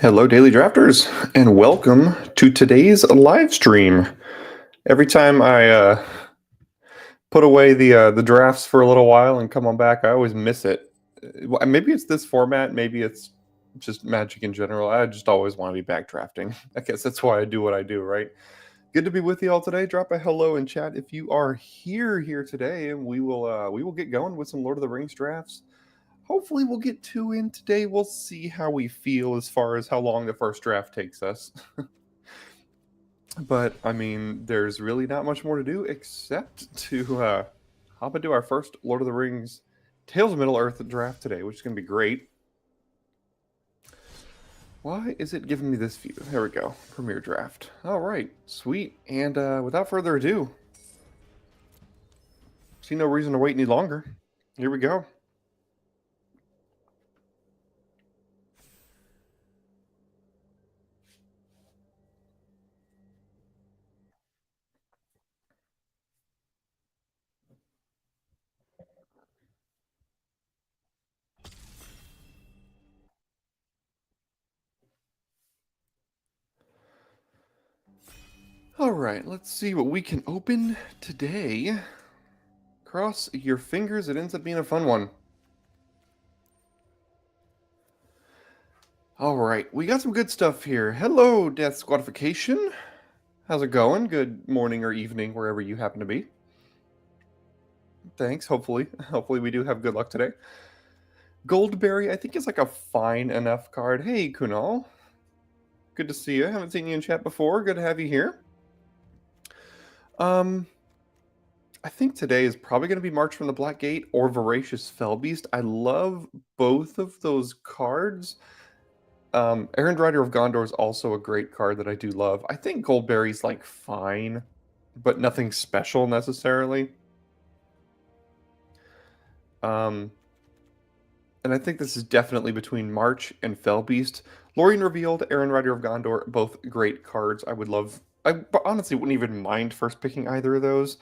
Hello, Daily Drafters, and welcome to today's live stream. Every time I put away the drafts for a little while and come on back, I always miss it. Maybe it's this format, maybe it's just Magic in general. I just always want to be back drafting. I guess that's why I do what I do, right? Good to be with you all today. Drop a hello in chat if you are here today, and we will get going with some Lord of the Rings drafts. Hopefully we'll get two in today. We'll see how we feel as far as how long the first draft takes us. But, I mean, there's really not much more to do except to hop into our first Lord of the Rings Tales of Middle-earth draft today, which is going to be great. Why is it giving me this view? There we go. Premiere draft. All right. Sweet. And without further ado, see no reason to wait any longer. Here we go. All right, let's see what we can open today. Cross your fingers, it ends up being a fun one. All right, we got some good stuff here. Hello, Death Squadification. How's it going? Good morning or evening, wherever you happen to be. Thanks, hopefully. Hopefully we do have good luck today. Goldberry, I think is like a fine enough card. Hey, Kunal. Good to see you. Haven't seen you in chat before. Good to have you here. I think today is probably going to be March from the Black Gate or Voracious Fellbeast. I love both of those cards. Errand Rider of Gondor is also a great card that I do love. I think Goldberry's like fine, but nothing special necessarily. And I think this is definitely between March and Fellbeast. Lorien Revealed, Errand Rider of Gondor, both great cards. I honestly wouldn't even mind first picking either of those.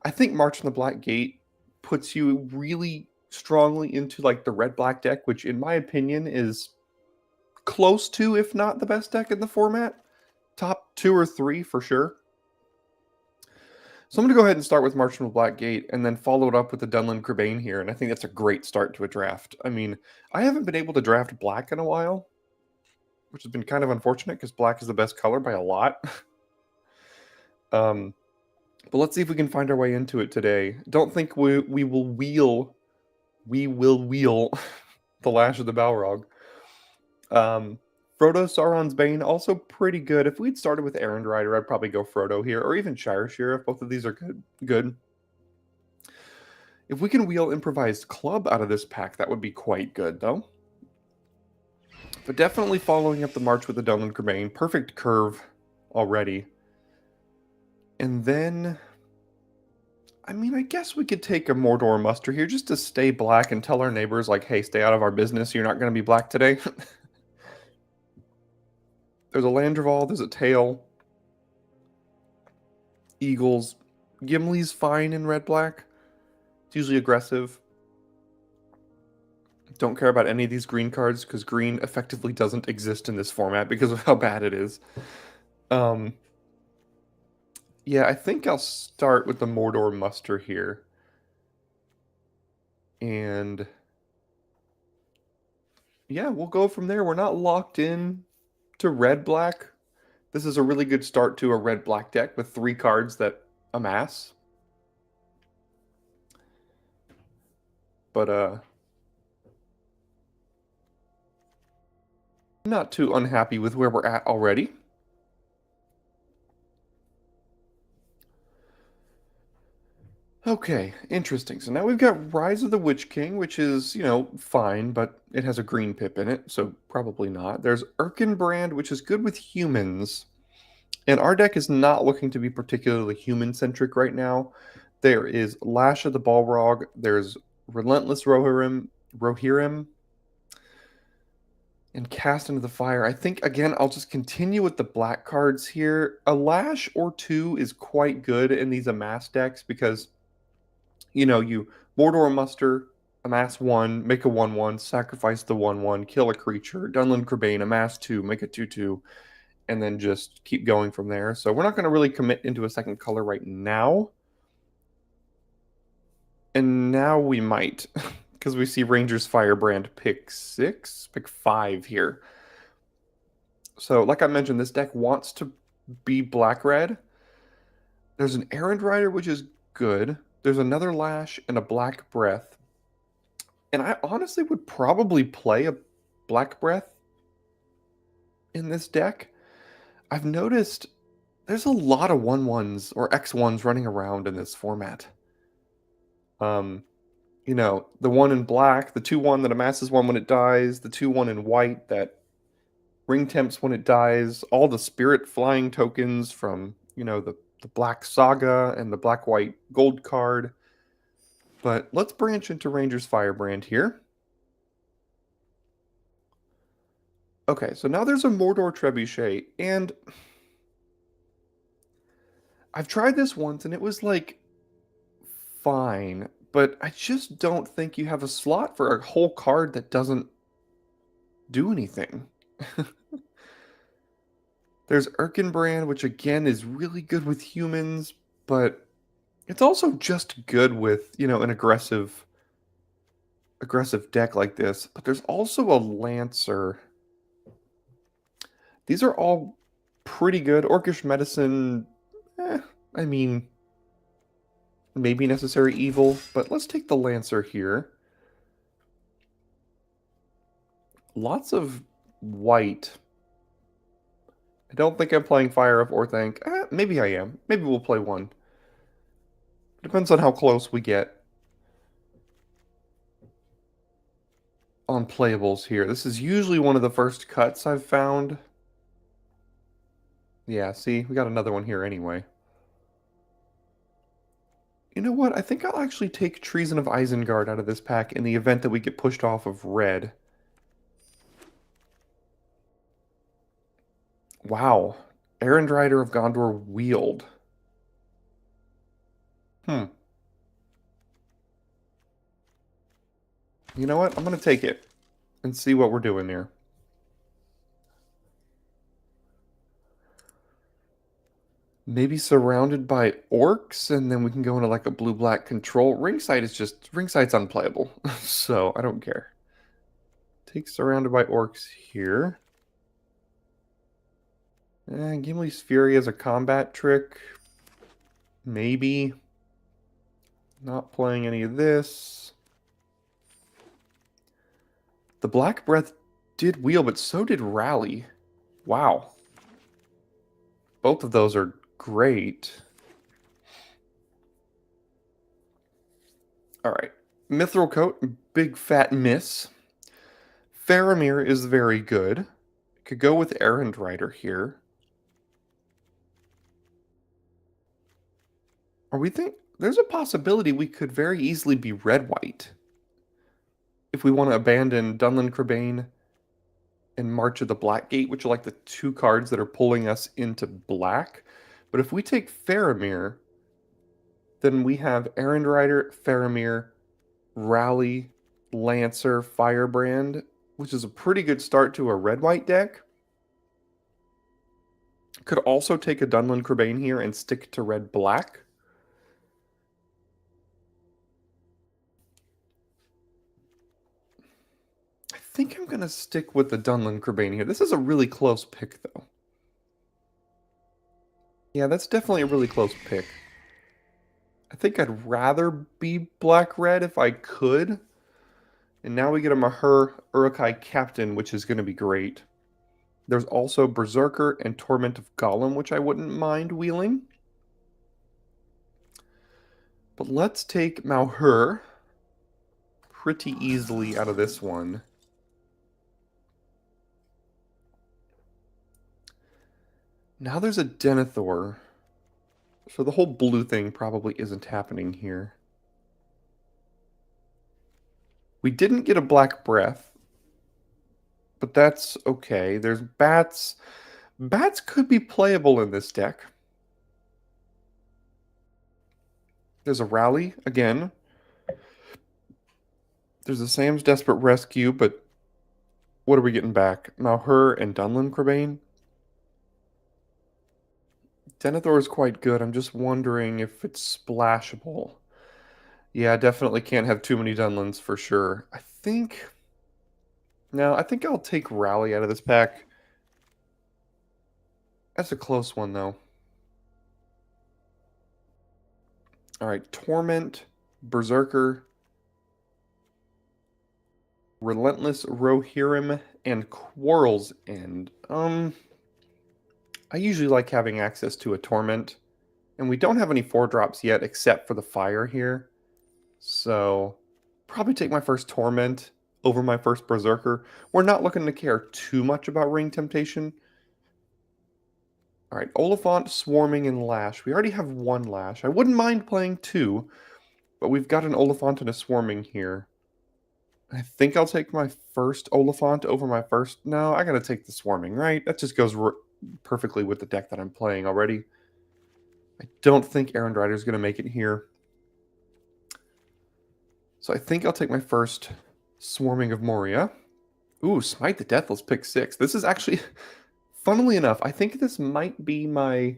I think March from the Black Gate puts you really strongly into like the red-black deck, which in my opinion is close to, if not the best deck in the format. Top 2 or 3 for sure. So I'm going to go ahead and start with March from the Black Gate and then follow it up with the Dunlin Crebain here, and I think that's a great start to a draft. I mean, I haven't been able to draft black in a while, which has been kind of unfortunate because black is the best color by a lot. But let's see if we can find our way into it today. Don't think we will wheel the Lash of the Balrog. Frodo, Sauron's Bane, also pretty good. If we'd started with Errand Rider, I'd probably go Frodo here, or even Shire Sheriff. Both of these are good. If we can wheel Improvised Club out of this pack, that would be quite good, though. But definitely following up the March with the Dunlin Crebain. Perfect curve already. And then, I mean, I guess we could take a Mordor Muster here just to stay black and tell our neighbors, like, hey, stay out of our business. You're not going to be black today. There's a Landroval, there's a Tail. Eagles. Gimli's fine in red-black. It's usually aggressive. Don't care about any of these green cards because green effectively doesn't exist in this format because of how bad it is. Yeah, I think I'll start with the Mordor Muster here. And yeah, we'll go from there. We're not locked in to red-black. This is a really good start to a red-black deck with 3 cards that amass. But not too unhappy with where we're at already. Okay, interesting. So now we've got Rise of the Witch King, which is, fine, but it has a green pip in it, so probably not. There's Erkenbrand, which is good with humans. And our deck is not looking to be particularly human-centric right now. There is Lash of the Balrog. There's Relentless Rohirrim, and Cast into the Fire. I think, again, I'll just continue with the black cards here. A Lash or 2 is quite good in these Amass decks because, you Mordor Muster, amass 1, make a 1/1, sacrifice the 1/1, kill a creature, Dunlin Crebain, amass 2, make a 2/2, and then just keep going from there. So we're not going to really commit into a second color right now. And now we might, because we see Rangers Firebrand pick 6, pick 5 here. So like I mentioned, this deck wants to be black-red. There's an Errand Rider, which is good. There's another Lash and a Black Breath. And I honestly would probably play a Black Breath in this deck. I've noticed there's a lot of 1/1s or X1s running around in this format. You know, the one in black, the 2/1 that amasses 1 when it dies, the 2/1 in white that ring temps when it dies, all the spirit flying tokens from, you know, the Black Saga and the black white gold card. But let's branch into Ranger's Firebrand here. Okay, so now there's a Mordor Trebuchet, and I've tried this once and it was like fine, but I just don't think you have a slot for a whole card that doesn't do anything. There's Erkenbrand, which again is really good with humans, but it's also just good with, you know, an aggressive deck like this. But there's also a Lancer. These are all pretty good. Orcish Medicine, I mean, maybe Necessary Evil, but let's take the Lancer here. Lots of white. I don't think I'm playing Fire of Orthanc. Maybe I am. Maybe we'll play one. Depends on how close we get on playables here. This is usually one of the first cuts I've found. Yeah, see, we got another one here anyway. You know what? I think I'll actually take Treason of Isengard out of this pack in the event that we get pushed off of red. Wow. Errand Rider of Gondor Wield. You know what? I'm going to take it and see what we're doing there. Maybe surrounded by orcs, and then we can go into like a blue-black control. Ringsight's unplayable, so I don't care. Take surrounded by orcs here. Gimli's Fury as a combat trick. Maybe. Not playing any of this. The Black Breath did wheel, but so did Rally. Wow. Both of those are great. All right. Mithril Coat, big fat miss. Faramir is very good. Could go with Errand Rider here. Or we think there's a possibility we could very easily be red-white. If we want to abandon Dunlin Crebain and March of the Blackgate, which are like the two cards that are pulling us into black. But if we take Faramir, then we have Errand Rider, Faramir, Rally, Lancer, Firebrand, which is a pretty good start to a red-white deck. Could also take a Dunlin Crebain here and stick to red-black. I think I'm going to stick with the Dunlin Crebain here. This is a really close pick, though. Yeah, that's definitely a really close pick. I think I'd rather be black-red if I could. And now we get a Mahur Uruk-hai Captain, which is going to be great. There's also Berserker and Torment of Gollum, which I wouldn't mind wheeling. But let's take Mahur pretty easily out of this one. Now there's a Denethor. So the whole blue thing probably isn't happening here. We didn't get a Black Breath, but that's okay. There's Bats. Bats could be playable in this deck. There's a Rally again. There's a Sam's Desperate Rescue, but what are we getting back? Malheur and Dunlin Crabane? Denethor is quite good. I'm just wondering if it's splashable. Yeah, definitely can't have too many Dunlins for sure. I think... No, I think I'll take Rally out of this pack. That's a close one, though. Alright, Torment, Berserker, Relentless Rohirrim, and Quarrel's End. I usually like having access to a Torment, and we don't have any 4-drops yet except for the Fire here. So, probably take my first Torment over my first Berserker. We're not looking to care too much about Ring Temptation. Alright, Oliphaunt, Swarming, and Lash. We already have one Lash. I wouldn't mind playing two, but we've got an Oliphaunt and a Swarming here. I think I'll take my first Oliphaunt over my first... No, I gotta take the Swarming, right? That just goes perfectly with the deck that I'm playing already. I don't think Errand Rider's gonna make it here. So I think I'll take my first Swarming of Moria. Ooh, Smite the Deathless, pick 6. This is actually... Funnily enough, I think this might be my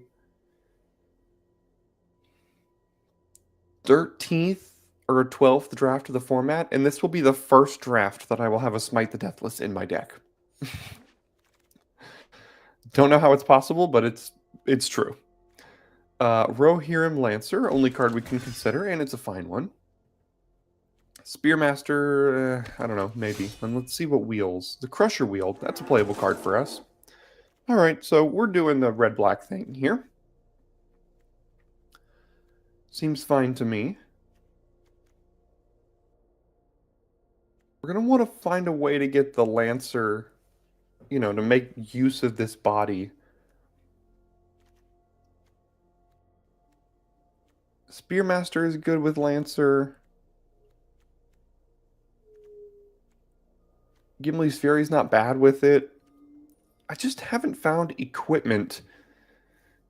13th or 12th draft of the format, and this will be the first draft that I will have a Smite the Deathless in my deck. Don't know how it's possible, but it's true. Rohirrim Lancer, only card we can consider, and it's a fine one. Spearmaster, I don't know, maybe. And let's see what wheels. The Crusher Wheel, that's a playable card for us. Alright, so we're doing the red-black thing here. Seems fine to me. We're going to want to find a way to get the Lancer, you know, to make use of this body. Spearmaster is good with Lancer. Gimli's Fury's not bad with it. I just haven't found equipment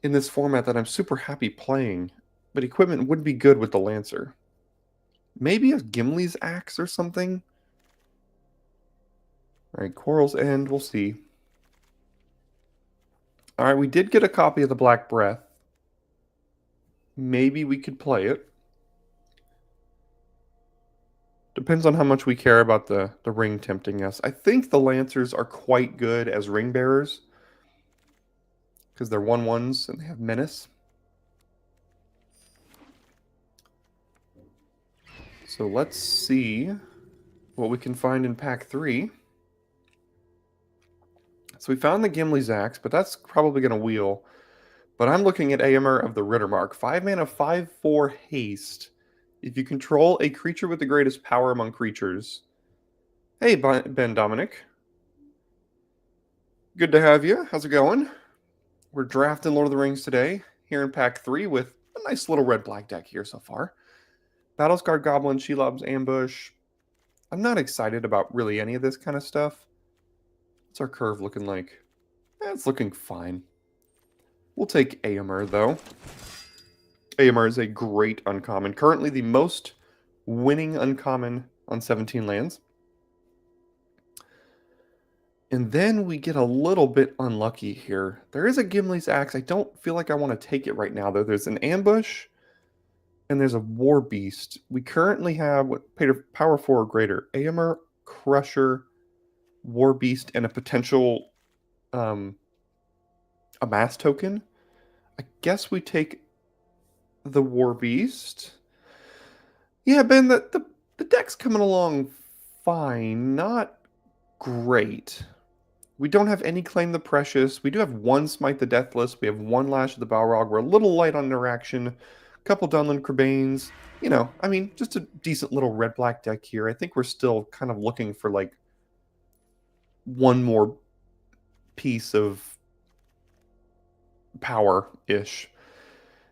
in this format that I'm super happy playing. But equipment would be good with the Lancer. Maybe a Gimli's Axe or something? Alright, Quarrel's End, we'll see. Alright, we did get a copy of the Black Breath. Maybe we could play it. Depends on how much we care about the ring tempting us. I think the Lancers are quite good as ring bearers. Because they're 1/1s and they have menace. So let's see what we can find in pack 3. So we found the Gimli's Axe, but that's probably going to wheel. But I'm looking at Aemir of the Rittermark. 5 mana, 5/4 haste. If you control a creature with the greatest power among creatures. Hey, Ben Dominic. Good to have you. How's it going? We're drafting Lord of the Rings today, here in pack 3 with a nice little red-black deck here so far. Battlescarred Goblin, Shelob's Ambush. I'm not excited about really any of this kind of stuff. What's our curve looking like? It's looking fine. We'll take Aemir, though. Aemir is a great uncommon. Currently the most winning uncommon on 17 lands. And then we get a little bit unlucky here. There is a Gimli's Axe. I don't feel like I want to take it right now, though. There's an Ambush, and there's a War Beast. We currently have what power 4 or greater. Aemir, Crusher, War Beast, and a potential Amass token. I guess we take the War Beast. Yeah, Ben, the deck's coming along fine. Not great. We don't have any Claim the Precious. We do have one Smite the Deathless. We have one Lash of the Balrog. We're a little light on interaction. A couple Dunlin Crabanes. You know, I mean, just a decent little red-black deck here. I think we're still kind of looking for, like, one more piece of power-ish.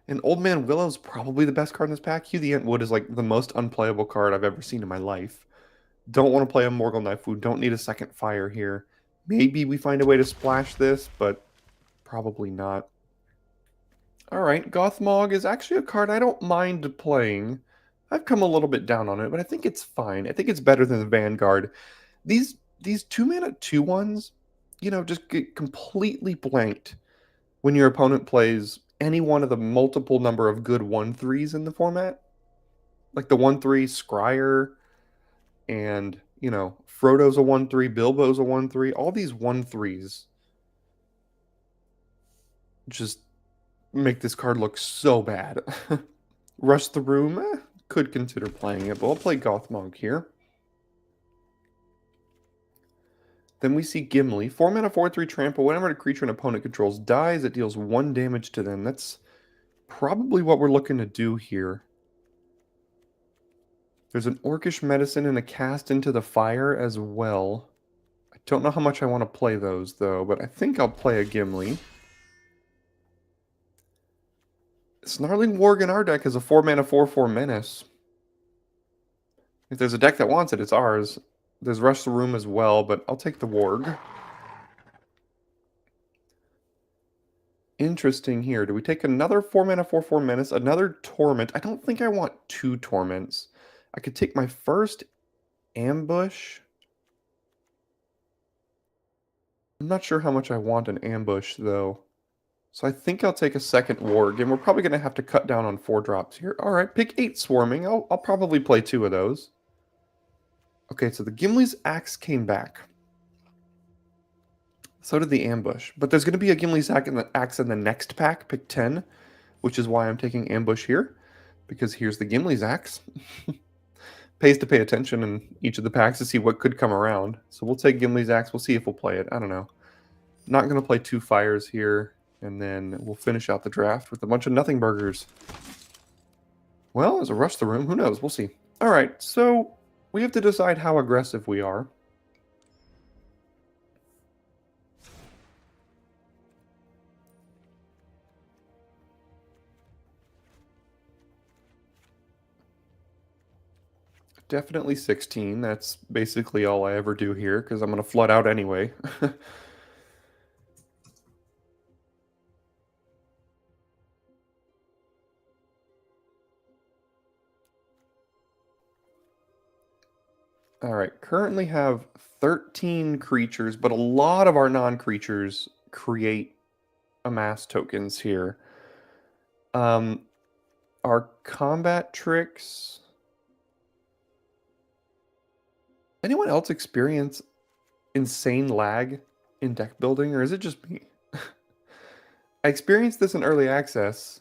And Old Man Willow's probably the best card in this pack. Hugh the Entwood is like the most unplayable card I've ever seen in my life. Don't want to play a Morgul Knifewood. Don't need a second fire here. Maybe we find a way to splash this, but probably not. Alright, Gothmog is actually a card I don't mind playing. I've come a little bit down on it, but I think it's fine. I think it's better than the Vanguard. These 2-mana 2/1s, just get completely blanked when your opponent plays any one of the multiple number of good 1/3s in the format. Like the 1/3 Scryer and, Frodo's a 1/3, Bilbo's a 1/3. All these 1/3s just make this card look so bad. Rush the Room, could consider playing it, but I'll play Gothmog here. Then we see Gimli. 4 mana, 4/3 trample. Whenever a creature an opponent controls dies, it deals 1 damage to them. That's probably what we're looking to do here. There's an Orcish Medicine and a Cast into the Fire as well. I don't know how much I want to play those, though, but I think I'll play a Gimli. Snarling Warg in our deck is a 4 mana, 4/4 Menace. If there's a deck that wants it, it's ours. There's Rush the Room as well, but I'll take the Warg. Interesting here. Do we take another 4 mana, 4/4 Menace, another Torment? I don't think I want 2 Torments. I could take my first Ambush. I'm not sure how much I want an Ambush, though. So I think I'll take a second Warg, and we're probably going to have to cut down on 4 drops here. All right, pick 8 Swarming. I'll probably play 2 of those. Okay, so the Gimli's Axe came back. So did the Ambush. But there's going to be a Gimli's Axe in the next pack, pick 10, which is why I'm taking Ambush here, because here's the Gimli's Axe. Pays to pay attention in each of the packs to see what could come around. So we'll take Gimli's Axe. We'll see if we'll play it. I don't know. Not going to play 2 Fires here, and then we'll finish out the draft with a bunch of Nothing Burgers. Well, there's a Rush the Room. Who knows? We'll see. All right, so we have to decide how aggressive we are. Definitely 16. That's basically all I ever do here, because I'm going to flood out anyway. All right, currently have 13 creatures, but a lot of our non-creatures create amass tokens here. Our combat tricks... Anyone else experience insane lag in deck building, or is it just me? I experienced this in early access.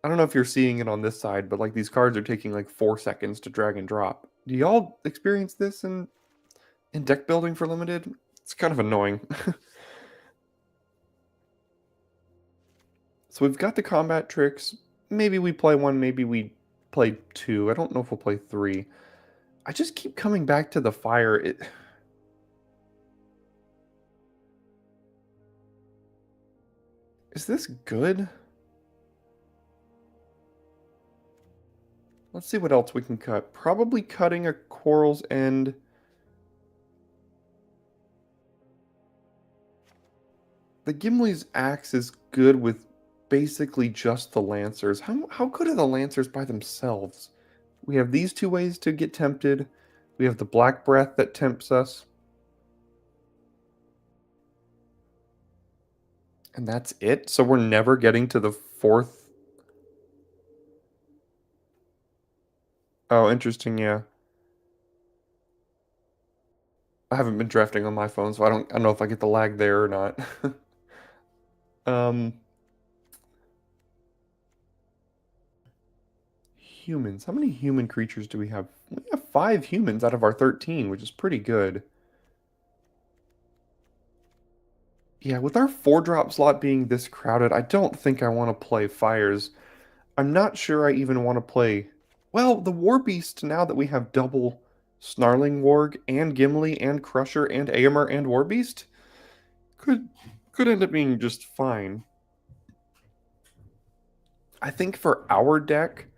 I don't know if you're seeing it on this side, but like these cards are taking like 4 seconds to drag and drop. Do y'all experience this in deck building for limited? It's kind of annoying. So we've got the combat tricks. Maybe we play 1, maybe we play 2. I don't know if we'll play 3. I just keep coming back to the fire. Is this good? Let's see what else we can cut. Probably cutting a Quarrel's End. The Gimli's Axe is good with basically just the Lancers. How good are the Lancers by themselves? We have these 2 ways to get tempted. We have the Black Breath that tempts us. And that's it? So we're never getting to the 4th? Oh, interesting, yeah. I haven't been drafting on my phone, so I don't know if I get the lag there or not. Humans. How many human creatures do we have? We have 5 humans out of our 13, which is pretty good. Yeah, with our 4-drop slot being this crowded, I don't think I want to play Fires. I'm not sure I even want to play... Well, the War Beast, now that we have double Snarling Warg and Gimli and Crusher and Aemir and War Beast, could end up being just fine. I think for our deck,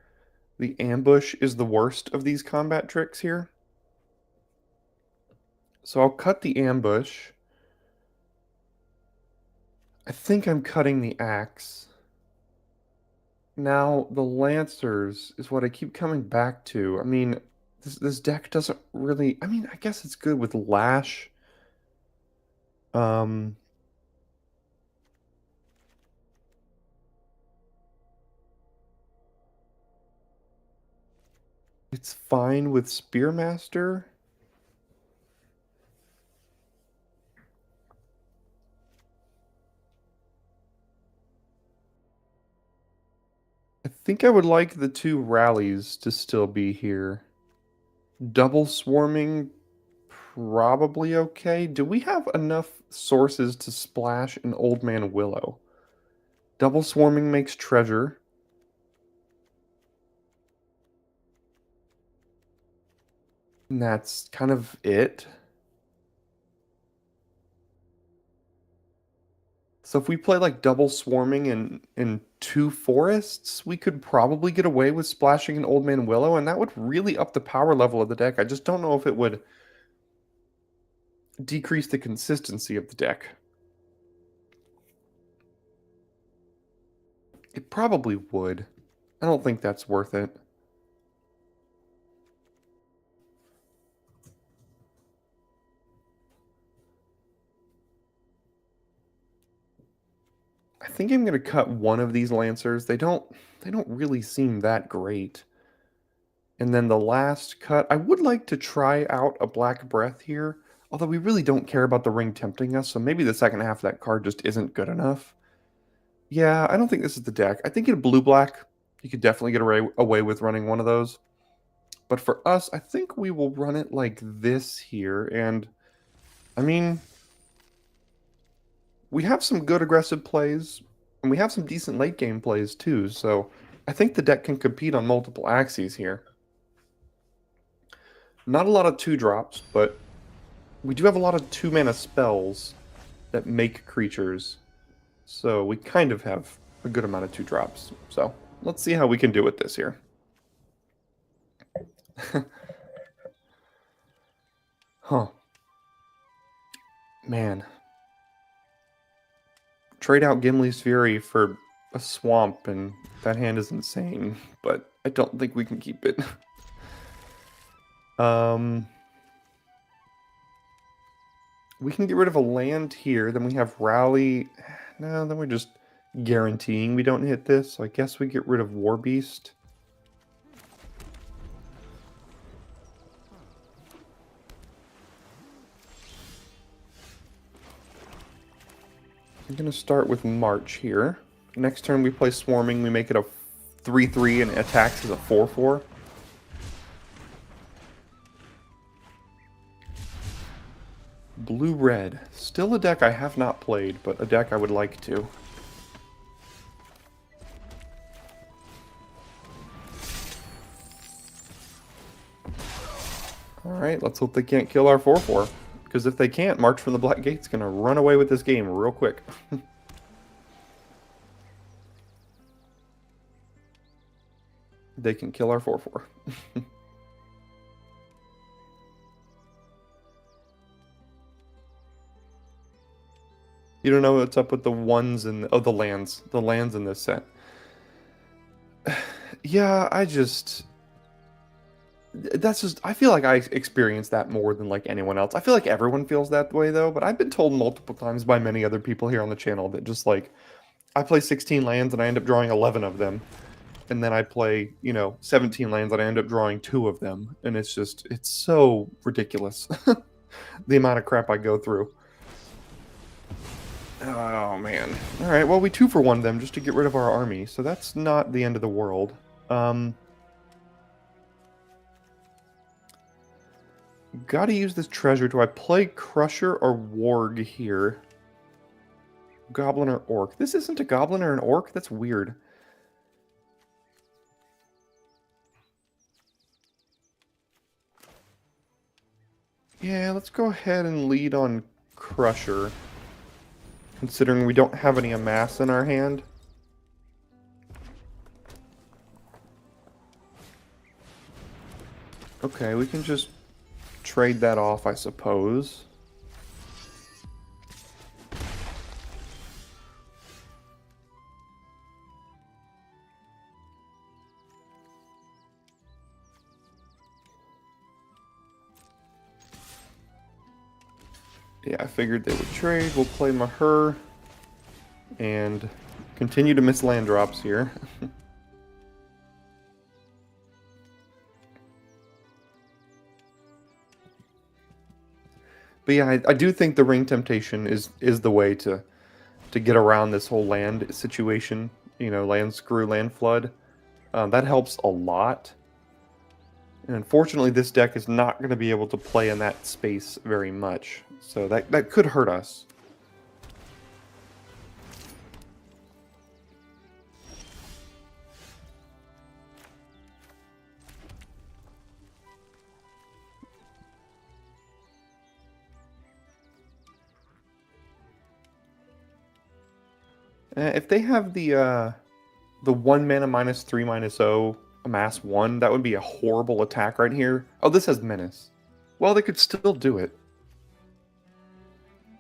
the Ambush is the worst of these combat tricks here. So I'll cut the Ambush. I think I'm cutting the Axe. Now, the Lancers is what I keep coming back to. I mean, this deck doesn't really... I mean, I guess it's good with Lash. Um, it's fine with Spearmaster. I think I would like the two rallies to still be here. Double Swarming, probably okay. Do we have enough sources to splash an Old Man Willow? Double Swarming makes treasure. And that's kind of it. So if we play like double swarming in two forests, we could probably get away with splashing an Old Man Willow, and that would really up the power level of the deck. I just don't know if it would decrease the consistency of the deck. It probably would. I don't think that's worth it. I think I'm going to cut one of these Lancers. They don't really seem that great. And then the last cut, I would like to try out a Black Breath here, although we really don't care about the ring tempting us, so maybe the second half of that card just isn't good enough. Yeah, I don't think this is the deck. I think in blue-black, you could definitely get away with running one of those. But for us, I think we will run it like this here, and I mean, we have some good aggressive plays, and we have some decent late game plays too, so I think the deck can compete on multiple axes here. Not a lot of 2-drops, but we do have a lot of 2-mana spells that make creatures, so we kind of have a good amount of 2-drops. So let's see how we can do with this here. Huh. Man. Trade out Gimli's Fury for a swamp, and that hand is insane, but I don't think we can keep it. We can get rid of a land here, then we have Rally. No, then we're just guaranteeing we don't hit this, so I guess we get rid of Warbeast. I'm going to start with March here. Next turn we play Swarming, we make it a 3-3 and it attacks as a 4-4. Blue-red. Still a deck I have not played, but a deck I would like to. Alright, let's hope they can't kill our 4-4. Because if they can't, March from the Black Gate's going to run away with this game real quick. They can kill our 4-4. You don't know what's up with the ones and... Oh, the lands. The lands in this set. Yeah, that's just... I feel like I experience that more than, like, anyone else. I feel like everyone feels that way, though, but I've been told multiple times by many other people here on the channel that just, like, I play 16 lands and I end up drawing 11 of them. And then I play, 17 lands and I end up drawing 2 of them. And it's just... It's so ridiculous. The amount of crap I go through. Oh, man. Alright, well, we 2-for-1 them just to get rid of our army, so that's not the end of the world. Gotta use this treasure. Do I play Crusher or Warg here? Goblin or Orc? This isn't a Goblin or an Orc? That's weird. Yeah, let's go ahead and lead on Crusher. Considering we don't have any Amass in our hand. Okay, we can just trade that off, I suppose. Yeah, I figured they would trade. We'll play Maher and continue to miss land drops here. But yeah, I do think the Ring Temptation is the way to get around this whole land situation. You know, land screw, land flood. That helps a lot. And unfortunately, this deck is not going to be able to play in that space very much. So that could hurt us. If they have the 1 mana -3/-0 amass 1, that would be a horrible attack right here. Oh, this has Menace. Well, they could still do it.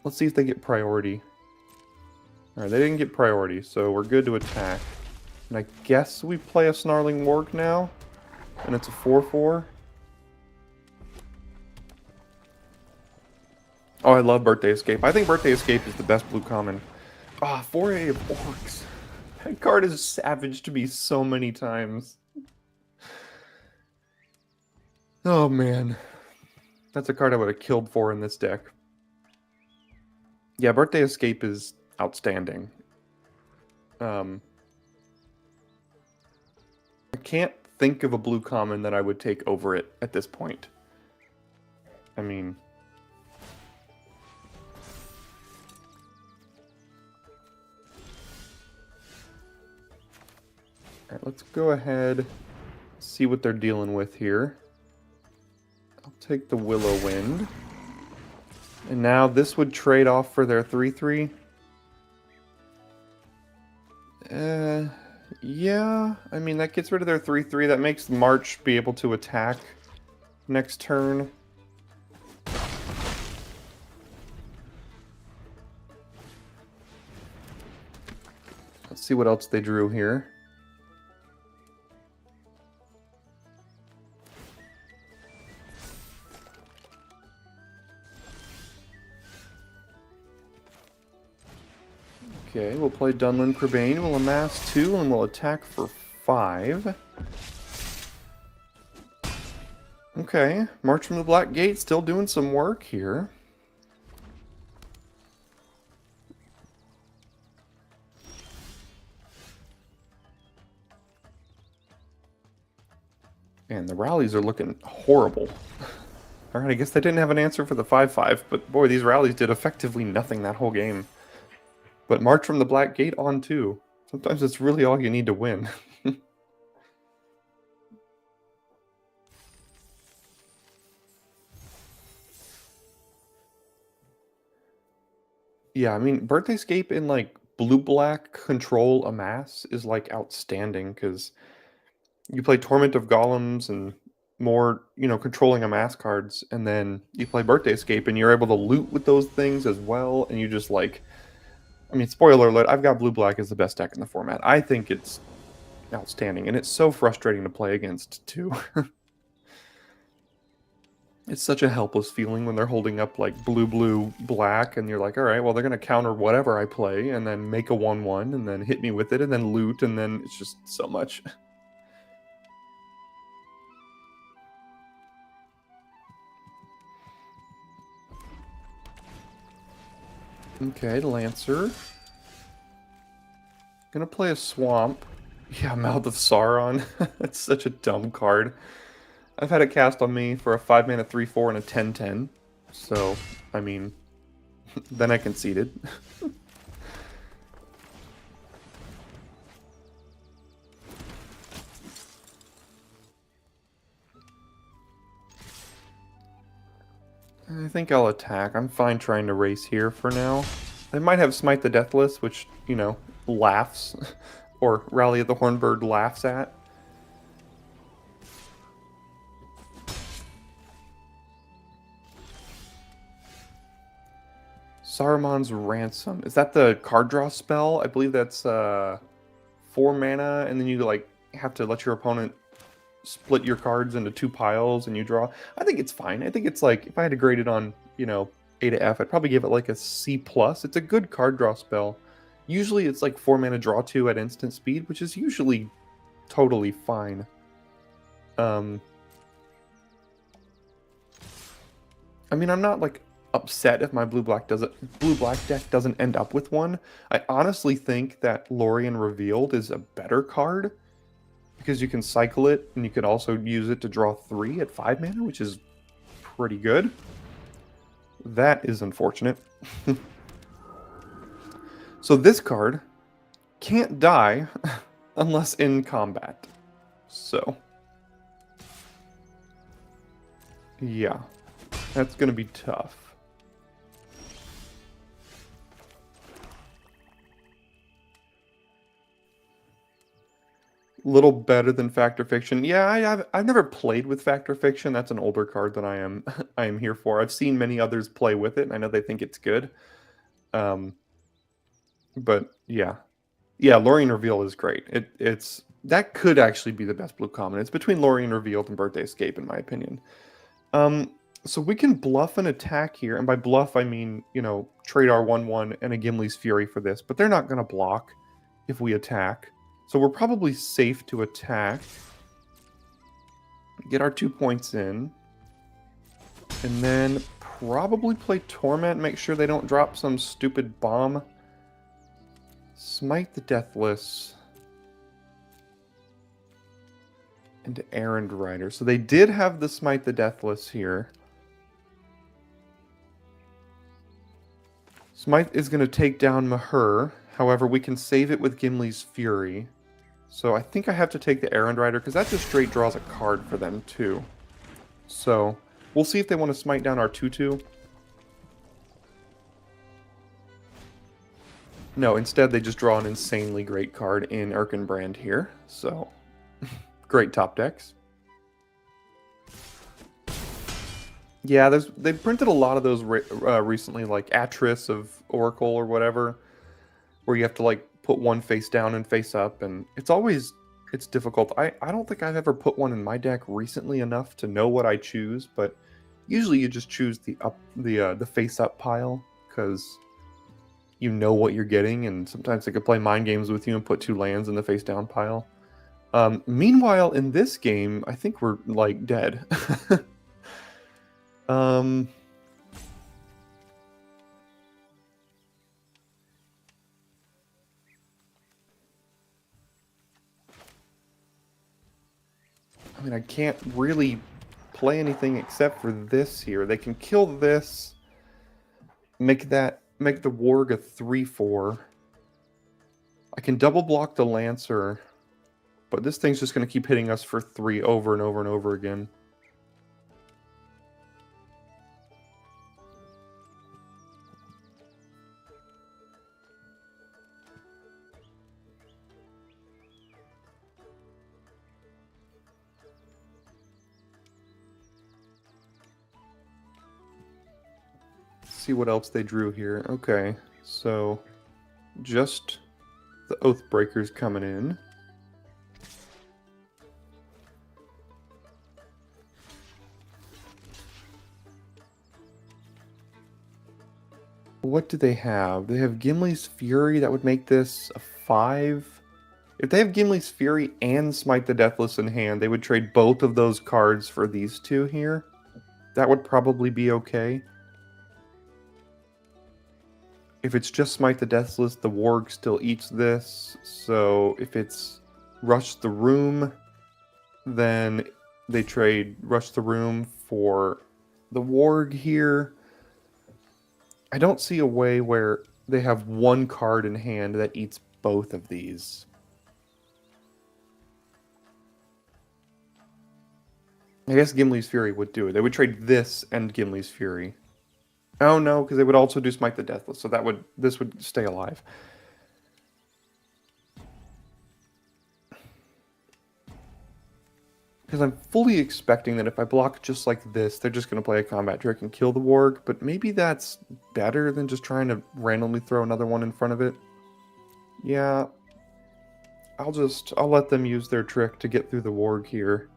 Let's see if they get priority. Alright, they didn't get priority, so we're good to attack. And I guess we play a Snarling Warg now, and it's a 4/4. Oh, I love Birthday Escape. I think Birthday Escape is the best blue common. Ah, Foray of Orcs. That card is savaged me so many times. Oh, man. That's a card I would have killed for in this deck. Yeah, Birthday Escape is outstanding. I can't think of a blue common that I would take over it at this point. I mean... Alright, let's go ahead, see what they're dealing with here. I'll take the Willow Wind. And now this would trade off for their 3/3. Yeah, I mean, that gets rid of their 3/3. That makes March be able to attack next turn. Let's see what else they drew here. Okay, we'll play Dunlin Crebain. We'll amass 2 and we'll attack for 5. Okay, March from the Black Gate still doing some work here. And the rallies are looking horrible. Alright, I guess they didn't have an answer for the 5/5, but boy, these rallies did effectively nothing that whole game. But March from the Black Gate on 2. Sometimes it's really all you need to win. Yeah, I mean, Birthdayscape in, like, blue-black control amass is, like, outstanding, because you play Torment of Golems and more, you know, controlling amass cards, and then you play Birthdayscape, and you're able to loot with those things as well, and you just, like... I mean, spoiler alert, I've got blue-black as the best deck in the format. I think it's outstanding, and it's so frustrating to play against, too. It's such a helpless feeling when they're holding up, like, blue, blue, black, and you're like, alright, well, they're going to counter whatever I play, and then make a 1/1, and then hit me with it, and then loot, and then it's just so much. Okay, Lancer. Gonna play a Swamp. Yeah, Mouth of Sauron. That's such a dumb card. I've had it cast on me for a 5-mana 3/4 and a 10/10. So, I mean, then I conceded. I think I'll attack. I'm fine trying to race here for now. I might have Smite the Deathless, which, you know, laughs. Or Rally of the Hornbird laughs at. Saruman's Ransom. Is that the card draw spell? I believe that's 4 mana, and then you like have to let your opponent split your cards into 2 piles and you draw. I think it's fine. I think it's like, if I had to grade it on, you know, A to F. I'd probably give it like a C+. It's a good card draw spell. Usually it's like 4 mana draw 2 at instant speed, which is usually totally fine. I mean, I'm not like upset if my blue-black deck doesn't end up with one. I honestly think that Lorien Revealed is a better card because you can cycle it and you can also use it to draw 3 at 5 mana, which is pretty good. That is unfortunate. So this card can't die unless in combat. So, yeah, that's going to be tough. Little better than Fact or Fiction. Yeah, I've never played with Fact or Fiction. That's an older card than I am I am here for. I've seen many others play with it, and I know they think it's good. But yeah. Yeah, Lorien Reveal is great. It's that could actually be the best blue common. It's between Lorien Revealed and Birthday Escape, in my opinion. So we can bluff an attack here, and by bluff I mean, you know, trade our 1/1 and a Gimli's Fury for this, but they're not going to block if we attack. So we're probably safe to attack. Get our 2 points in. And then probably play Torment, make sure they don't drop some stupid bomb. Smite the Deathless. And Errand Rider. So they did have the Smite the Deathless here. Smite is going to take down Mahur. However, we can save it with Gimli's Fury. So I think I have to take the Errand Rider, because that just straight draws a card for them, too. So we'll see if they want to smite down our 2/2. No, instead they just draw an insanely great card in Erkenbrand here. So, great top decks. Yeah, they've printed a lot of those recently, like Atris of Oracle or whatever, where you have to like put one face down and face up, and it's difficult. I don't think I've ever put one in my deck recently enough to know what I choose, but usually you just choose the face up pile because you know what you're getting, and sometimes they could play mind games with you and put 2 lands in the face down pile. Meanwhile, in this game, I think we're like dead. I mean, I can't really play anything except for this here. They can kill this, make the Warg a 3/4. I can double block the Lancer, but this thing's just going to keep hitting us for 3 over and over and over again. See what else they drew here. Okay, so just the Oathbreakers coming in. What do they have? They have Gimli's Fury. That would make this a 5. If they have Gimli's Fury and Smite the Deathless in hand, they would trade both of those cards for these 2 here. That would probably be okay. If it's just Smite the Deathless, the Warg still eats this. So if it's Rush the Room, then they trade Rush the Room for the Warg here. I don't see a way where they have one card in hand that eats both of these. I guess Gimli's Fury would do it. They would trade this and Gimli's Fury. Oh no, because they would also do Smite the Deathless, so this would stay alive. Because I'm fully expecting that if I block just like this, they're just going to play a Combat Trick and kill the Warg, but maybe that's better than just trying to randomly throw another one in front of it. Yeah, I'll let them use their trick to get through the Warg here.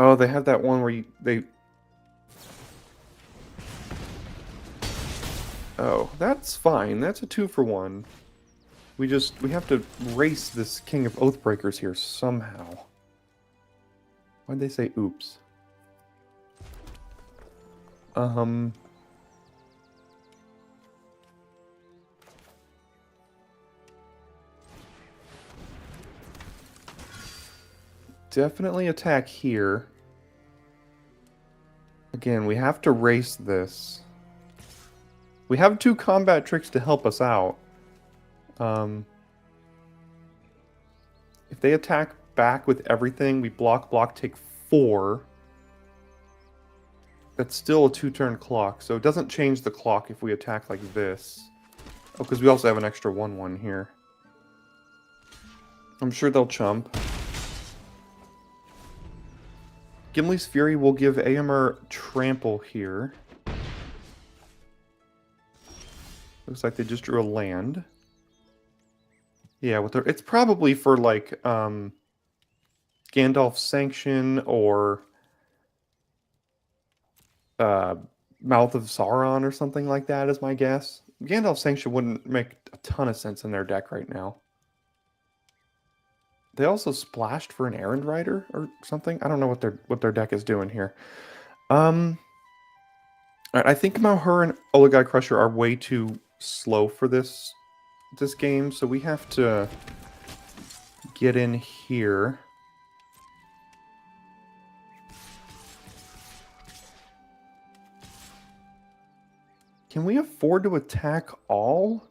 Oh, they have that one where they... Oh, that's fine. That's a 2-for-1. We have to race this King of Oathbreakers here somehow. Why'd they say oops? Definitely attack here. Again, we have to race this. We have 2 combat tricks to help us out. If they attack back with everything, we block, take 4. That's still a 2-turn clock, so it doesn't change the clock if we attack like this. Oh, because we also have an extra 1/1 here. I'm sure they'll chump. Gimli's Fury will give AMR trample here. Looks like they just drew a land. Yeah, it's probably for like Gandalf's Sanction or Mouth of Sauron or something like that is my guess. Gandalf's Sanction wouldn't make a ton of sense in their deck right now. They also splashed for an Errand Rider or something. I don't know what their deck is doing here. Alright, I think Malhur and Olagai Crusher are way too slow for this game, so we have to get in here. Can we afford to attack all?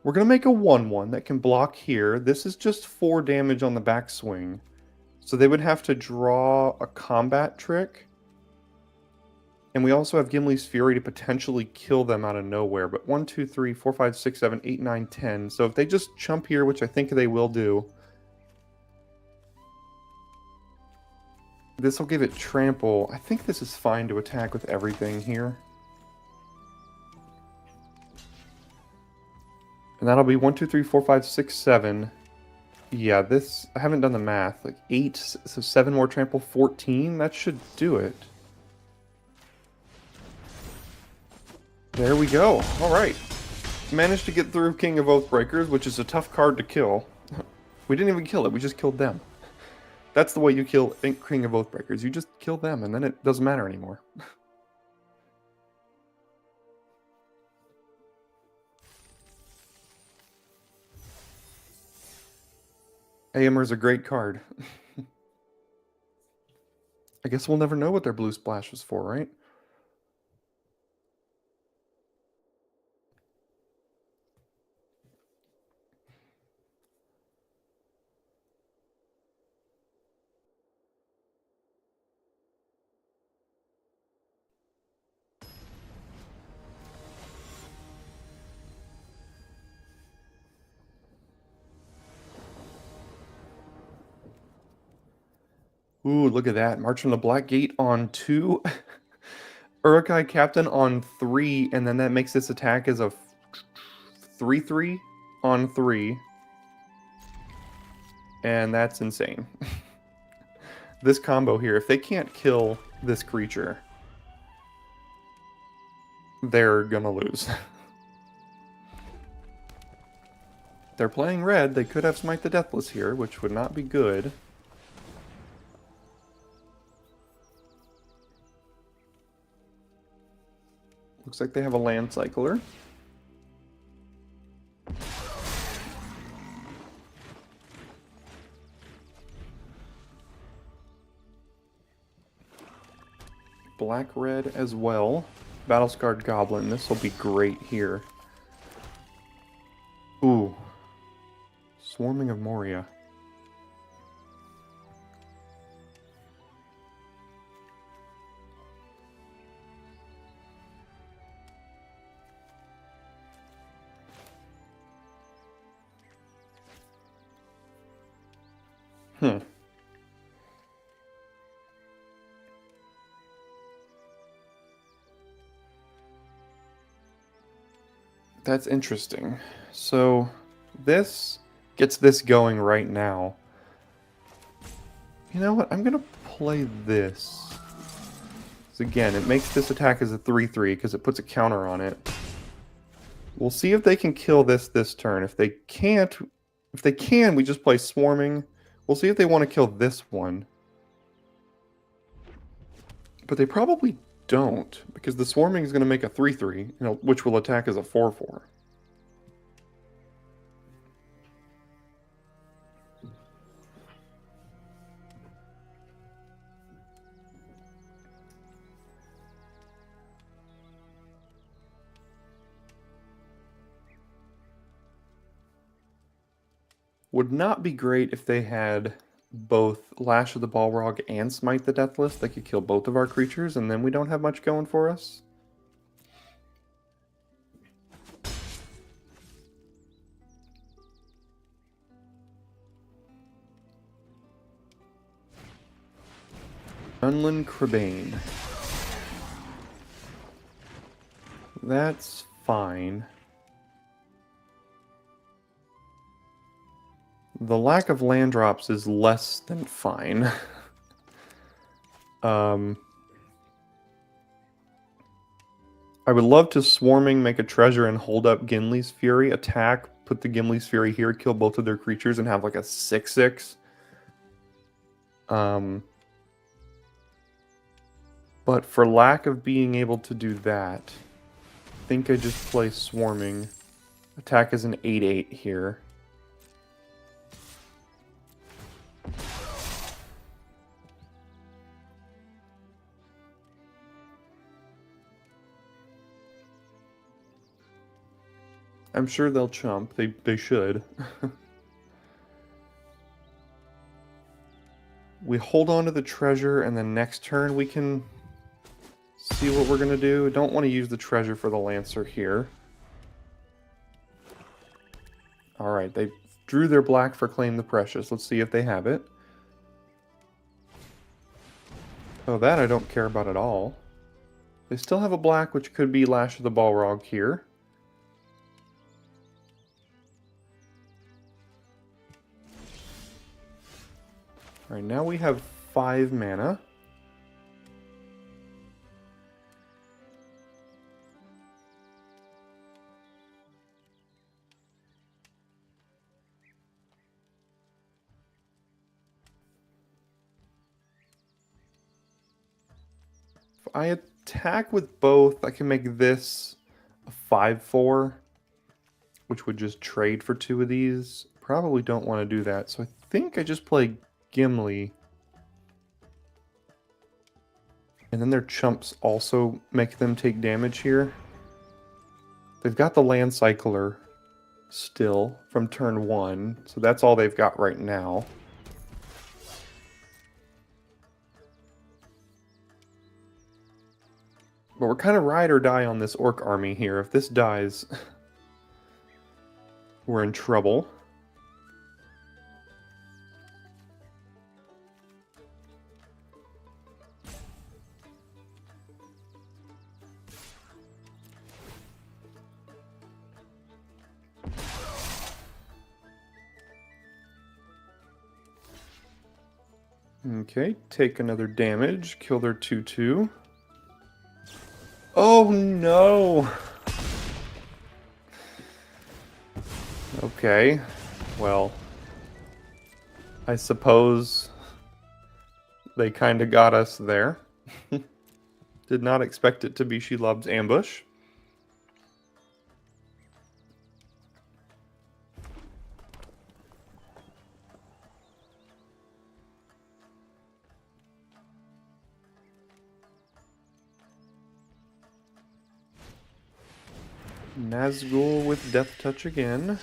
We're going to make a 1/1 that can block here. This is just 4 damage on the backswing. So they would have to draw a combat trick. And we also have Gimli's Fury to potentially kill them out of nowhere. But 1, 2, 3, 4, 5, 6, 7, 8, 9, 10. So if they just chump here, which I think they will do, this will give it trample. I think this is fine to attack with everything here. And that'll be 1, 2, 3, 4, 5, 6, 7. Yeah, this... I haven't done the math. Like 8, so 7 more trample, 14? That should do it. There we go. Alright. Managed to get through King of Oathbreakers, which is a tough card to kill. We didn't even kill it, we just killed them. That's the way you kill King of Oathbreakers. You just kill them, and then it doesn't matter anymore. AMR's a great card. I guess we'll never know what their blue splash was for, right? Ooh, look at that. March from the Black Gate on 2. Uruk-hai Captain on 3, and then that makes this attack as a 3/3 on 3. And that's insane. This combo here, if they can't kill this creature, they're gonna lose. They're playing red. They could have Smite the Deathless here, which would not be good. Looks like they have a Land Cycler. Black-red as well. Battle-Scarred Goblin. This will be great here. Ooh. Swarming of Moria. That's interesting. So, this gets this going right now. You know what? I'm gonna play this. So again, it makes this attack as a 3/3 because it puts a counter on it. We'll see if they can kill this turn. If they can't, if they can, we just play Swarming. We'll see if they want to kill this one. But they probably don't, because the Swarming is going to make a 3/3, which will attack as a 4/4. Would not be great if they had both Lash of the Balrog and Smite the Deathless. They could kill both of our creatures, and then we don't have much going for us. Dunlin Crebain. That's fine. The lack of land drops is less than fine. I would love to Swarming, make a treasure, and hold up Gimli's Fury, attack, put the Gimli's Fury here, kill both of their creatures, and have like a 6/6. But for lack of being able to do that, I think I just play Swarming. Attack is an 8/8 here. I'm sure they'll chump. They should. We hold on to the treasure, and then next turn we can see what we're going to do. Don't want to use the treasure for the Lancer here. Alright, they drew their black for Claim the Precious. Let's see if they have it. Oh, that I don't care about at all. They still have a black, which could be Lash of the Balrog here. Alright, now we have 5 mana. If I attack with both, I can make this a 5/4, which would just trade for 2 of these. Probably don't want to do that, so I think I just play Gimli. And then their chumps also make them take damage here. They've got the Land Cycler still from turn 1, so that's all they've got right now. But we're kind of ride or die on this Orc army here. If this dies, we're in trouble. Okay, take another damage, kill their 2/2. Oh no! Okay, well, I suppose they kind of got us there. Did not expect it to be Shelob's Ambush. Nazgul with Death Touch again.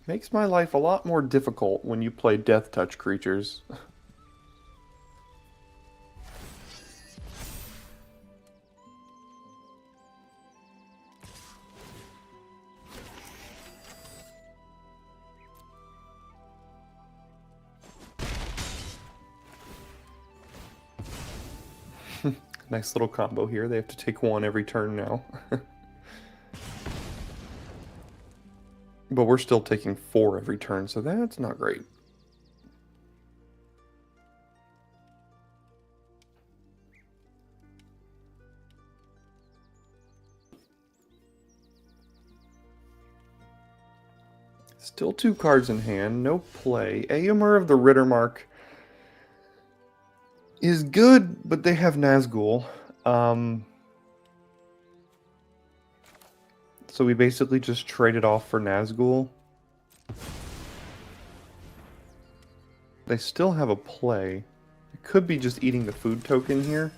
Makes my life a lot more difficult when you play Death Touch creatures. Nice little combo here. They have to take 1 every turn now. But we're still taking 4 every turn, so that's not great. Still 2 cards in hand, no play. Eomer of the Rittermark is good, but they have Nazgul. So we basically just traded off for Nazgul. They still have a play. It could be just eating the food token here.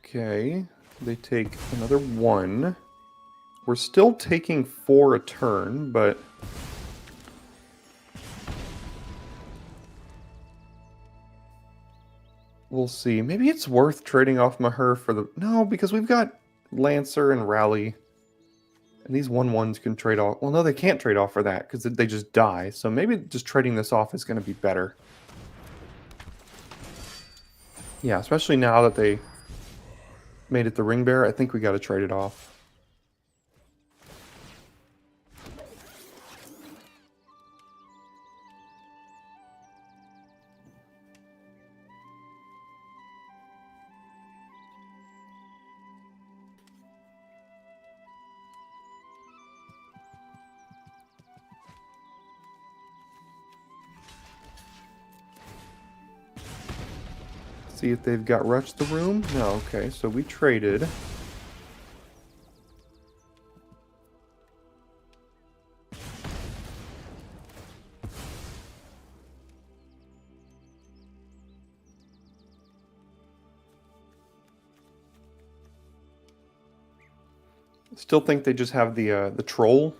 Okay, they take another 1. We're still taking 4 a turn, but... we'll see. Maybe it's worth trading off Maher for the... no, because we've got Lancer and Rally. And these 1/1s can trade off... well, no, they can't trade off for that, because they just die. So maybe just trading this off is going to be better. Yeah, especially now that they made it the Ring Bearer, I think we got to trade it off. See if they've got Rush the Room. No, okay, so we traded. Still think they just have the Troll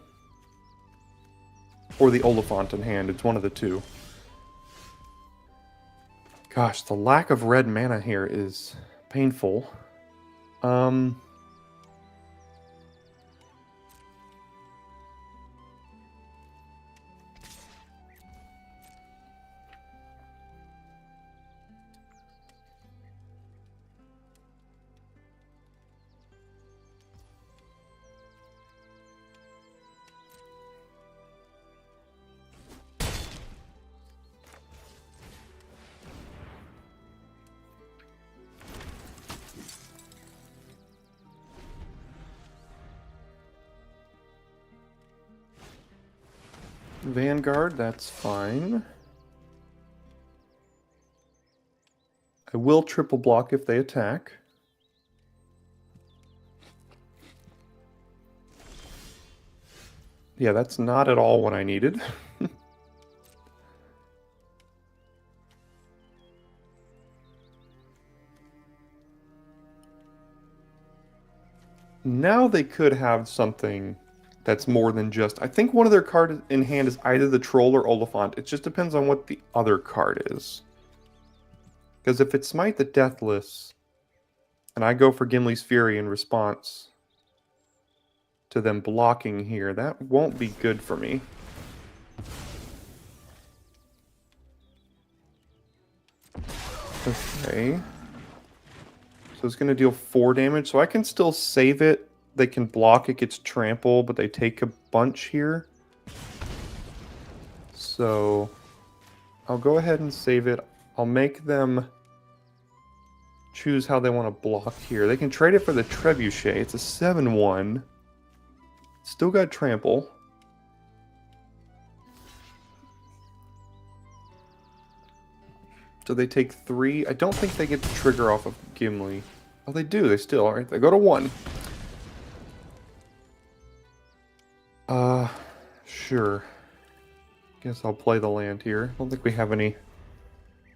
or the Oliphant in hand. It's one of the two. Gosh, the lack of red mana here is painful. Vanguard, that's fine. I will triple block if they attack. Yeah, that's not at all what I needed. Now they could have something that's more than just... I think one of their cards in hand is either the Troll or Oliphant. It just depends on what the other card is. Because if it's Smite the Deathless, and I go for Gimli's Fury in response to them blocking here, that won't be good for me. Okay. So it's going to deal 4 damage, so I can still save it. They can block, it gets trample, but they take a bunch here. So I'll go ahead and save it. I'll make them choose how they want to block here. They can trade it for the Trebuchet. It's a 7/1. Still got trample. So they take 3. I don't think they get the trigger off of Gimli. Oh, they do. They still, alright. They go to 1. Sure. Guess I'll play the land here. I don't think we have any...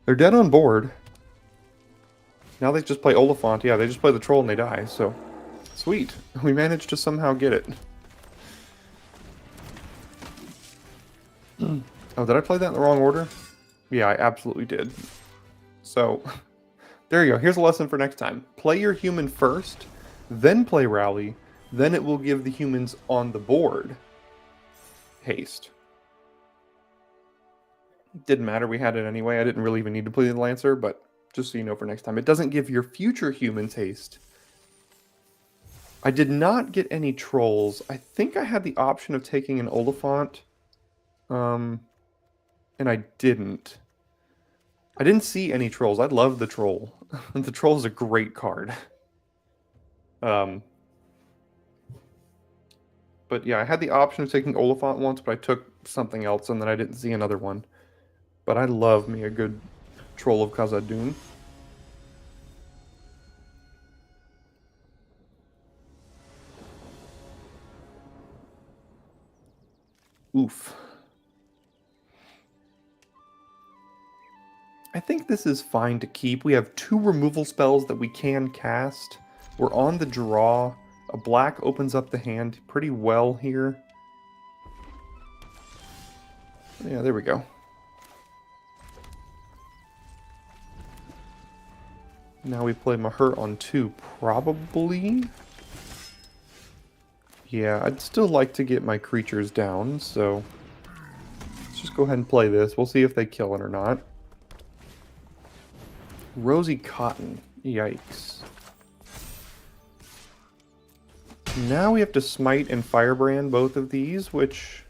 they're dead on board. Now they just play Oliphant. Yeah, they just play the Troll and they die, so... sweet. We managed to somehow get it. Oh, did I play that in the wrong order? Yeah, I absolutely did. So, there you go. Here's a lesson for next time. Play your human first, then play Rally, then it will give the humans on the board haste. Didn't matter, we had it anyway. I didn't really even need to play the Lancer, but just so you know for next time. It doesn't give your future humans haste. I did not get any trolls. I think I had the option of taking an Oliphant. And I didn't. I didn't see any trolls. I love the troll. The troll is a great card. But yeah, I had the option of taking Oliphant once, but I took something else and then I didn't see another one. But I love me a good Troll of Khazad-dûm. Oof. I think this is fine to keep. We have 2 removal spells that we can cast. We're on the draw. A black opens up the hand pretty well here. Yeah, there we go. Now we play Mahurt on 2, probably. Yeah, I'd still like to get my creatures down, so let's just go ahead and play this. We'll see if they kill it or not. Rosy Cotton. Yikes. Now we have to Smite and Firebrand both of these, which...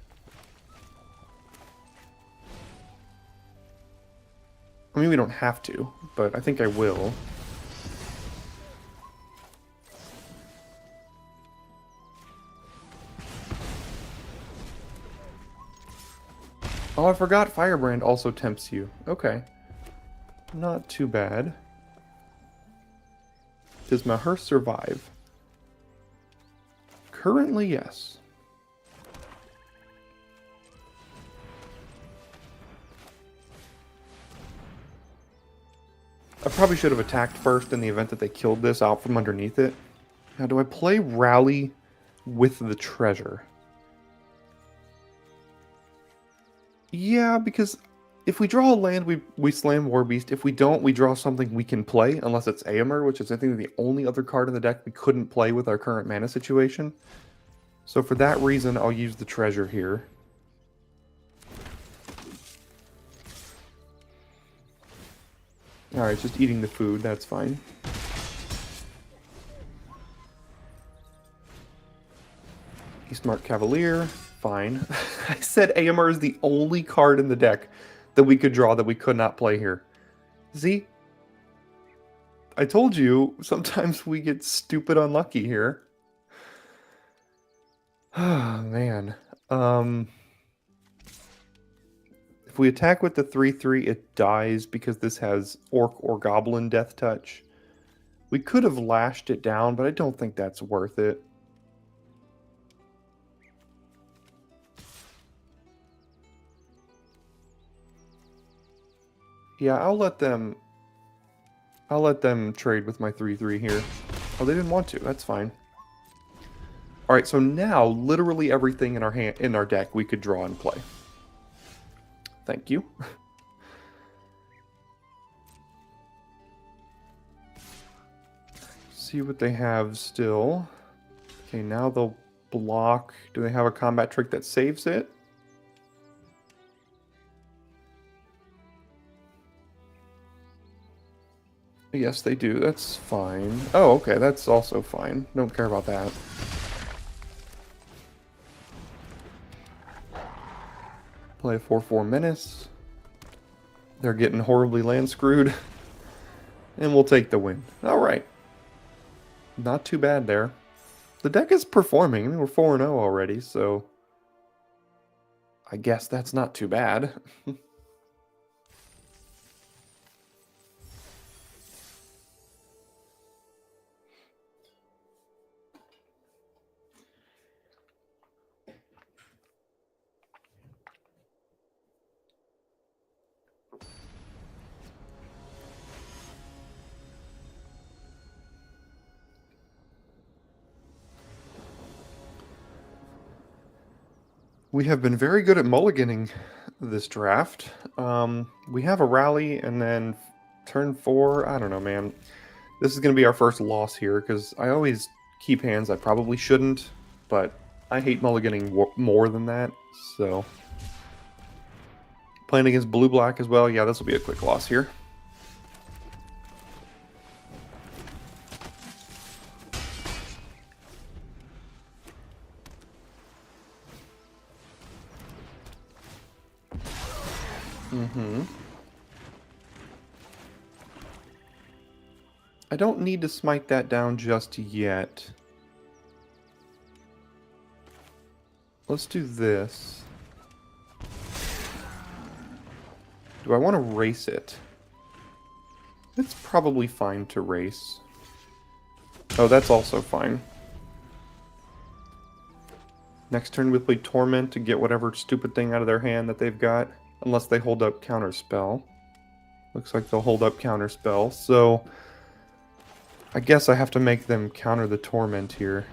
I mean, we don't have to, but I think I will. Oh, I forgot Firebrand also tempts you. Okay. Not too bad. Does Mahur survive? Currently, yes. I probably should have attacked first in the event that they killed this out from underneath it. Now, do I play Rally with the treasure? Yeah, because if we draw a land, we slam Warbeast. If we don't, we draw something we can play, unless it's Aemir, which is, I think, the only other card in the deck we couldn't play with our current mana situation. So for that reason, I'll use the treasure here. Alright, just eating the food, that's fine. Eastmark Cavalier, fine. I said Aemir is the only card in the deck that we could draw that we could not play here. See? I told you, sometimes we get stupid unlucky here. Oh, man. If we attack with the 3/3, it dies because this has Orc or Goblin Death Touch. We could have lashed it down, but I don't think that's worth it. Yeah, I'll let them trade with my 3/3 here. Oh, they didn't want to. That's fine. All right, so now literally everything in our deck we could draw and play. Thank you. See what they have still. Okay, now they'll block. Do they have a combat trick that saves it? Yes, they do. That's fine. Oh, okay, that's also fine. Don't care about that. Play a 4/4 Menace. They're getting horribly land screwed. And we'll take the win. Alright. Not too bad there. The deck is performing. I mean, we're 4-0 already, so... I guess that's not too bad. We have been very good at mulliganing this draft. We have a rally, and then turn 4, I don't know, man. This is going to be our first loss here, because I always keep hands I probably shouldn't, but I hate mulliganing more than that, so... Playing against blue-black as well. Yeah, this will be a quick loss here. I don't need to smite that down just yet. Let's do this. Do I want to race it? It's probably fine to race. Oh, that's also fine. Next turn we play Torment to get whatever stupid thing out of their hand that they've got. Unless they hold up Counterspell. Looks like they'll hold up Counterspell, so I guess I have to make them counter the Torment here.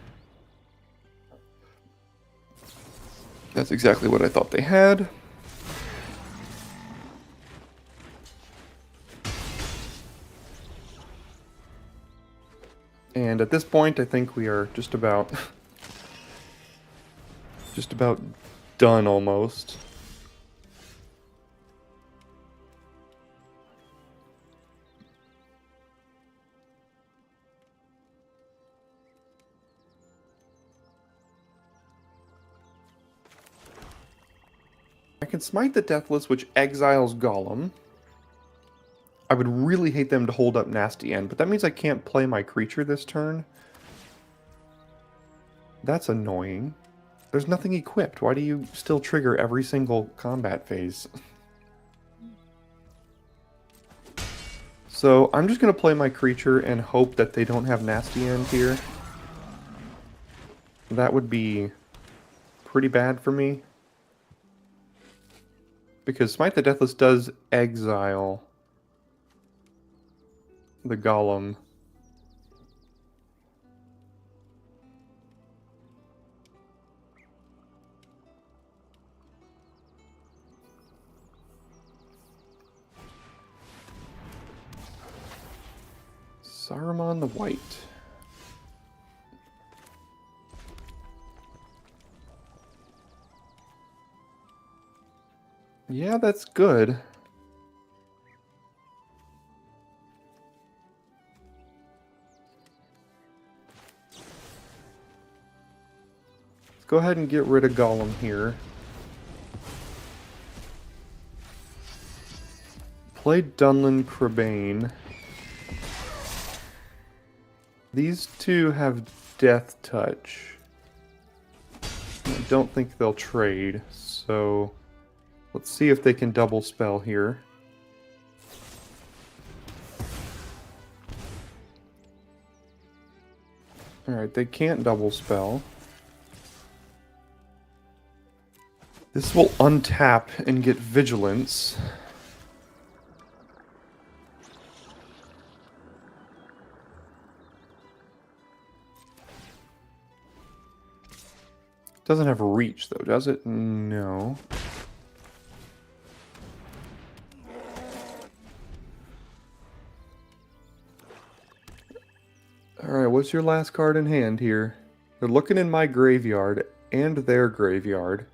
That's exactly what I thought they had. And at this point, I think we are just about done almost. I can smite the Deathless, which exiles Golem. I would really hate them to hold up Nasty End, but that means I can't play my creature this turn. That's annoying. There's nothing equipped. Why do you still trigger every single combat phase? So I'm just going to play my creature and hope that they don't have Nasty End here. That would be pretty bad for me. Because Smite the Deathless does exile the Golem. Saruman the White. Yeah, that's good. Let's go ahead and get rid of Golem here. Play Dunlin Crebain. These two have Death Touch. I don't think they'll trade, so let's see if they can double spell here. Alright, they can't double spell. This will untap and get Vigilance. Doesn't have reach, though, does it? No. Alright, what's your last card in hand here? They're looking in my graveyard and their graveyard.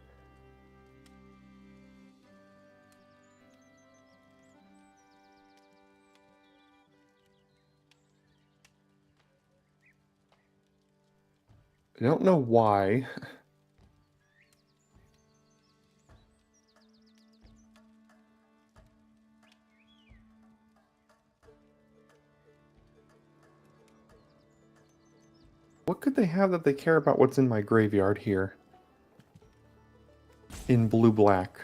I don't know why. What could they have that they care about what's in my graveyard here? In blue-black.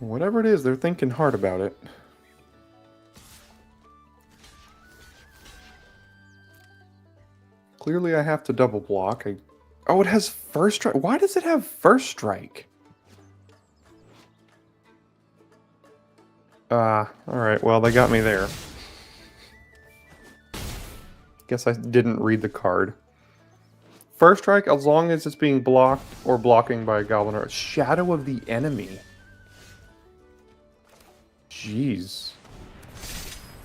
Whatever it is, they're thinking hard about it. Clearly I have to double block. Oh, it has first strike. Why does it have first strike? Alright, well, they got me there. Guess I didn't read the card. First strike, as long as it's being blocked or blocking by a goblin or shadow of the enemy. Jeez.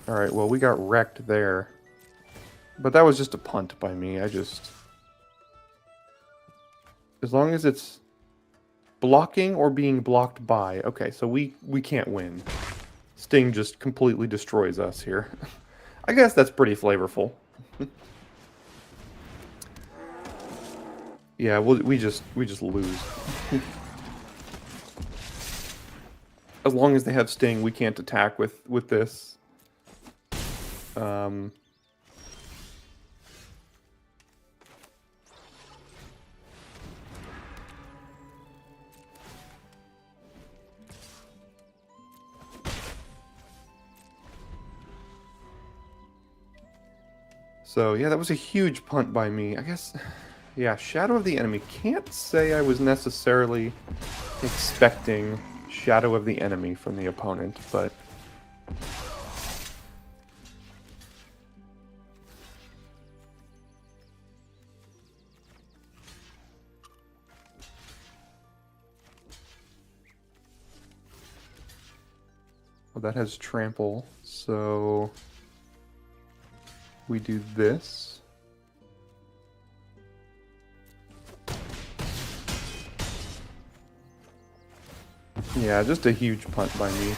Alright, well, we got wrecked there. But that was just a punt by me. As long as it's blocking or being blocked by. Okay, so we can't win. Sting just completely destroys us here. I guess that's pretty flavorful. Yeah, we just lose. As long as they have Sting, we can't attack with this. So yeah, that was a huge punt by me. I guess, yeah, Shadow of the Enemy. Can't say I was necessarily expecting Shadow of the Enemy from the opponent, but... Well, that has Trample, so... we do this. Yeah, just a huge punt by me.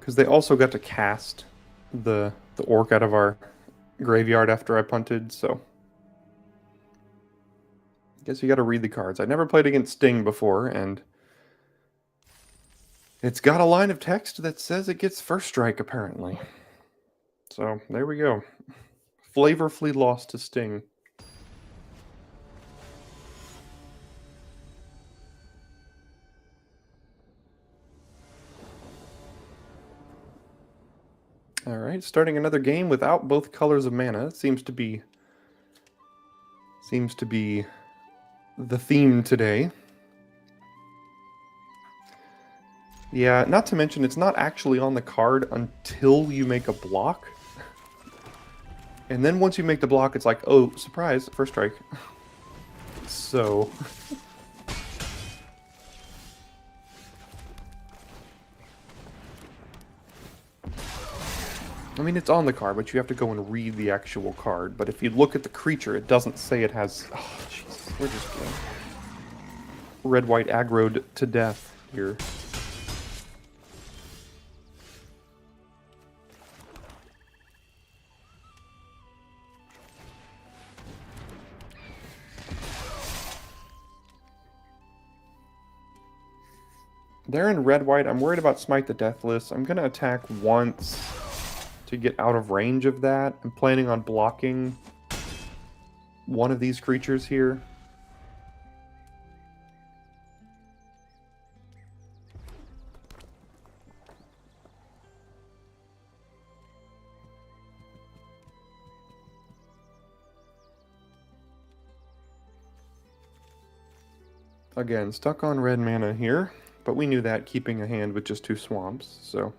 Because they also got to cast the orc out of our graveyard after I punted, so... guess you gotta read the cards. I never played against Sting before, and... it's got a line of text that says it gets first strike, apparently. So, there we go. Flavorfully lost to Sting. Alright, starting another game without both colors of mana. Seems to be the theme today. Yeah, not to mention it's not actually on the card until you make a block. And then once you make the block, it's like, oh, surprise, first strike. So... I mean, it's on the card, but you have to go and read the actual card. But if you look at the creature, it doesn't say it has... oh, Jesus, we're just getting red-white aggroed to death here. They're in red-white. I'm worried about Smite the Deathless. I'm going to attack once to get out of range of that. I'm planning on blocking one of these creatures here. Again, stuck on red mana here, but we knew that keeping a hand with just 2 swamps, so...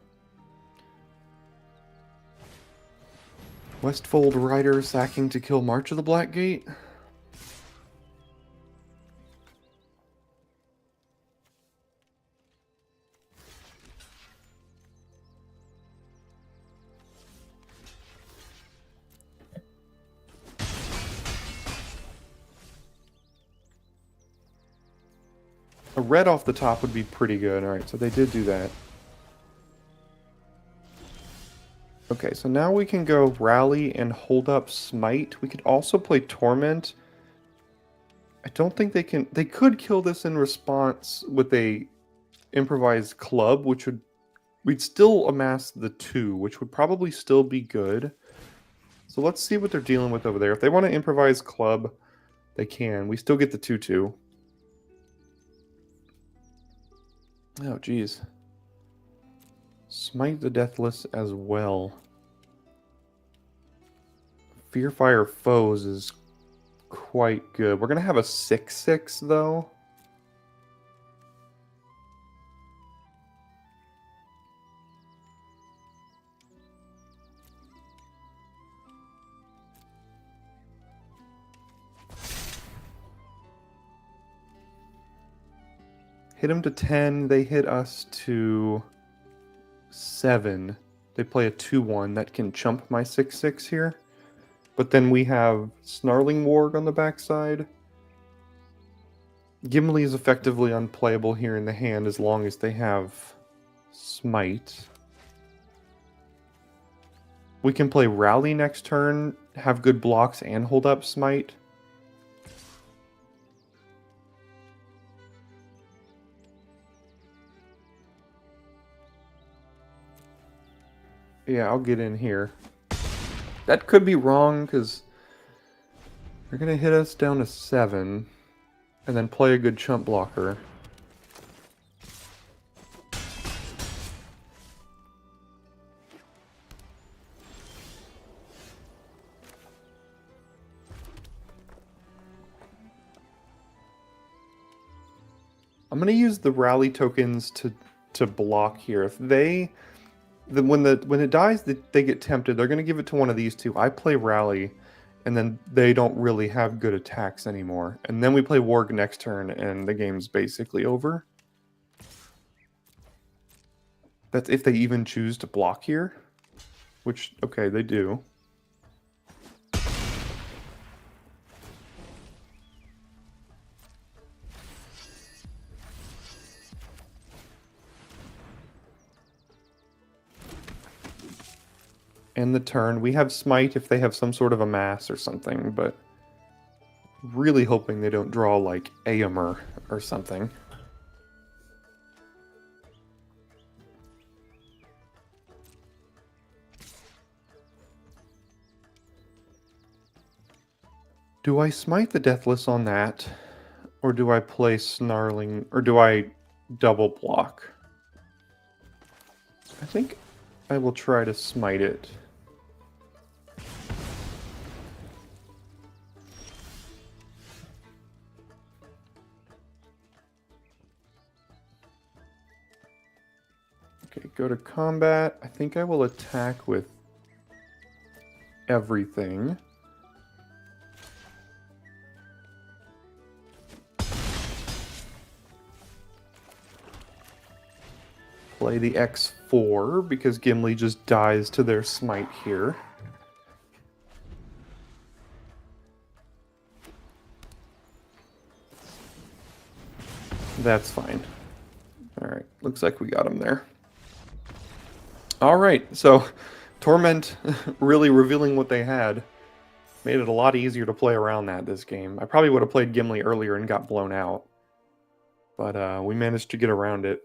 Westfold Rider sacking to kill March of the Blackgate. A red off the top would be pretty good. Alright, so they did do that. Okay, so now we can go Rally and hold up Smite. We could also play Torment. I don't think they can... they could kill this in response with a improvised club, which would... we'd still amass the 2, which would probably still be good. So let's see what they're dealing with over there. If they want to improvise club, they can. We still get the 2/2. Oh, geez. Smite the Deathless as well. Fearfire Foes is quite good. We're going to have a 6/6 though. Hit them to 10. They hit us to 7. They play a 2/1 that can chump my 6/6 here. But then we have Snarling Warg on the backside. Gimli is effectively unplayable here in the hand as long as they have Smite. We can play Rally next turn, have good blocks, and hold up Smite. Yeah, I'll get in here. That could be wrong, because they're going to hit us down to 7, and then play a good chump blocker. I'm going to use the rally tokens to block here. If they... when it dies, they get tempted. They're going to give it to one of these two. I play Rally, and then they don't really have good attacks anymore. And then we play Warg next turn, and the game's basically over. That's if they even choose to block here. Which, okay, they do. And the turn. We have Smite if they have some sort of a mass or something, but really hoping they don't draw like Aomer or something. Do I Smite the Deathless on that? Or do I play Snarling, or do I double block? I think I will try to Smite it. Okay, go to combat. I think I will attack with everything. Play the X4 because Gimli just dies to their Smite here. That's fine. Alright, looks like we got him there. Alright, so Torment really revealing what they had. Made it a lot easier to play around that this game. I probably would have played Gimli earlier and got blown out. But we managed to get around it.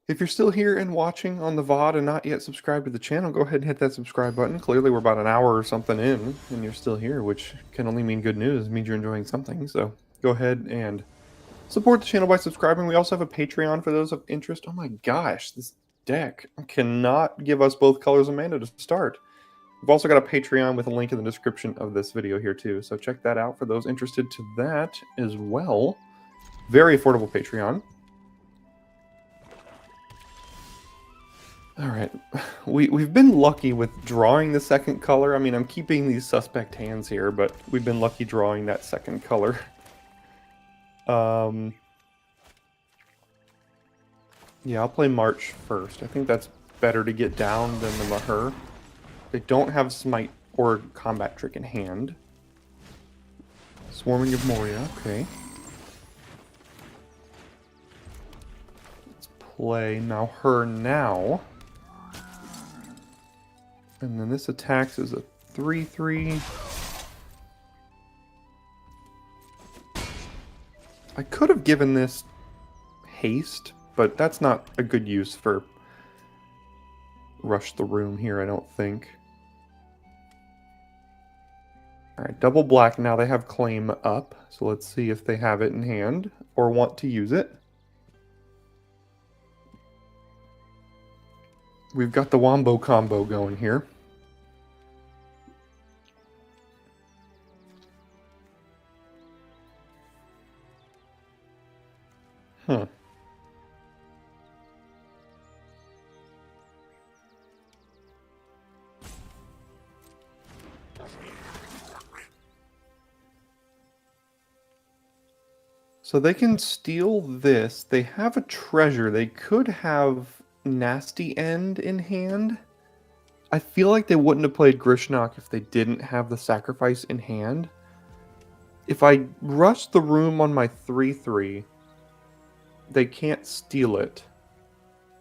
If you're still here and watching on the VOD and not yet subscribed to the channel, go ahead and hit that subscribe button. Clearly we're about an hour or something in, and you're still here, which can only mean good news. It means you're enjoying something, so go ahead and support the channel by subscribing. We also have a Patreon for those of interest. Oh my gosh, this deck cannot give us both colors of mana to start. We've also got a Patreon with a link in the description of this video here too, so check that out for those interested to that as well. Very affordable Patreon. Alright, we've been lucky with drawing the second color. I mean, I'm keeping these suspect hands here, but we've been lucky drawing that second color. Yeah, I'll play March first. I think that's better to get down than the Mahur. They don't have Smite or Combat Trick in hand. Swarming of Moria, okay. Let's play Mahur now. And then this attacks as a 3/3. I could have given this haste, but that's not a good use for rush the room here, I don't think. Alright, double black, now they have claim up, so let's see if they have it in hand, or want to use it. We've got the Wombo combo going here. Huh. So they can steal this. They have a treasure. They could have Nasty End in hand. I feel like they wouldn't have played Grishnak if they didn't have the sacrifice in hand. If I rush the room on my 3/3, they can't steal it.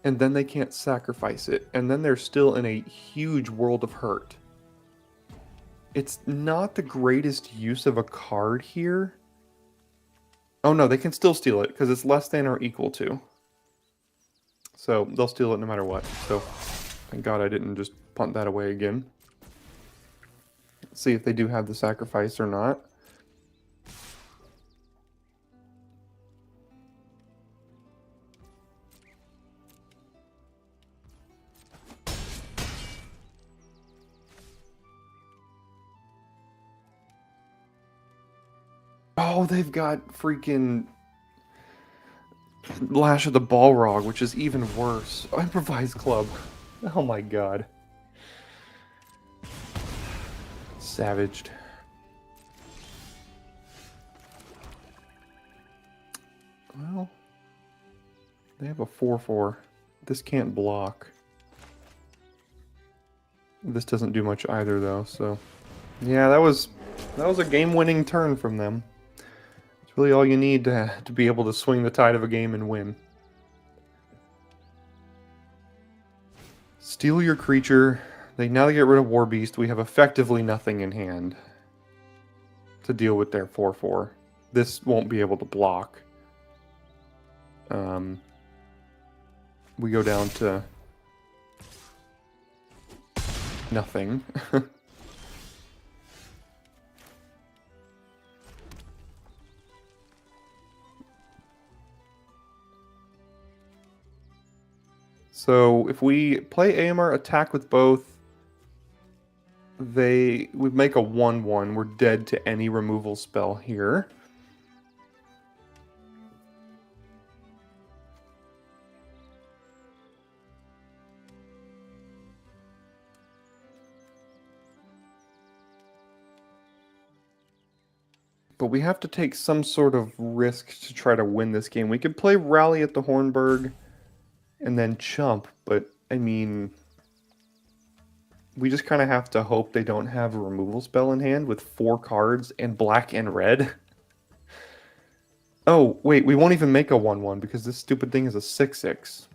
And then they can't sacrifice it. And then they're still in a huge world of hurt. It's not the greatest use of a card here. Oh no, they can still steal it because it's less than or equal to. So they'll steal it no matter what. So thank God I didn't just punt that away again. Let's see if they do have the sacrifice or not. Oh, they've got freaking Lash of the Balrog, which is even worse. Oh, Improvised Club. Oh my god. Savaged. Well, they have a 4/4. This can't block. This doesn't do much either, though, so... Yeah, that was a game-winning turn from them. It's really all you need to be able to swing the tide of a game and win. Steal your creature. Now they get rid of War Beast. We have effectively nothing in hand to deal with their 4/4. This won't be able to block. We go down to nothing. So if we play AMR attack with both, we make a 1/1. We're dead to any removal spell here. But we have to take some sort of risk to try to win this game. We could play Rally at the Hornburg and then chump, but I mean, we just kind of have to hope they don't have a removal spell in hand with 4 cards and black and red. Oh, wait, we won't even make a 1/1 because this stupid thing is a 6/6.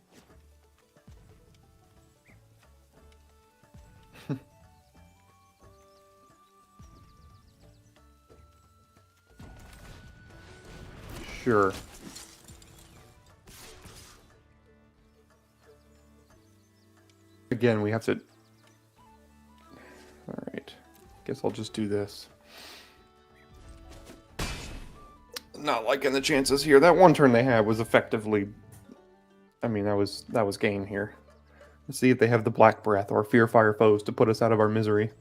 Sure. Again, we have to... Alright. Guess I'll just do this. Not liking the chances here. That one turn they had was effectively... I mean, that was game here. Let's see if they have the Black Breath or Fear Fire Foes to put us out of our misery.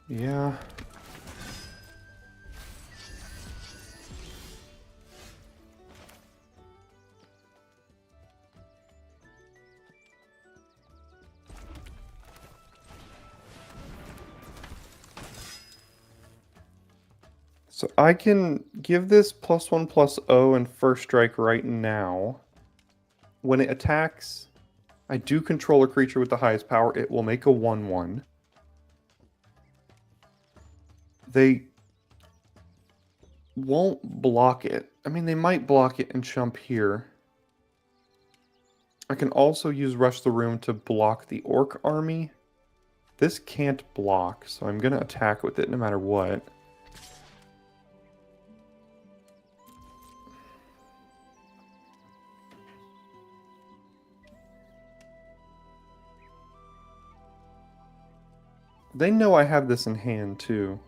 Yeah. So I can give this +1/+0 and first strike right now. When it attacks, I do control a creature with the highest power. It will make a 1/1. They won't block it. I mean, they might block it and jump here. I can also use Rush the Room to block the Orc army. This can't block, so I'm going to attack with it no matter what. They know I have this in hand, too.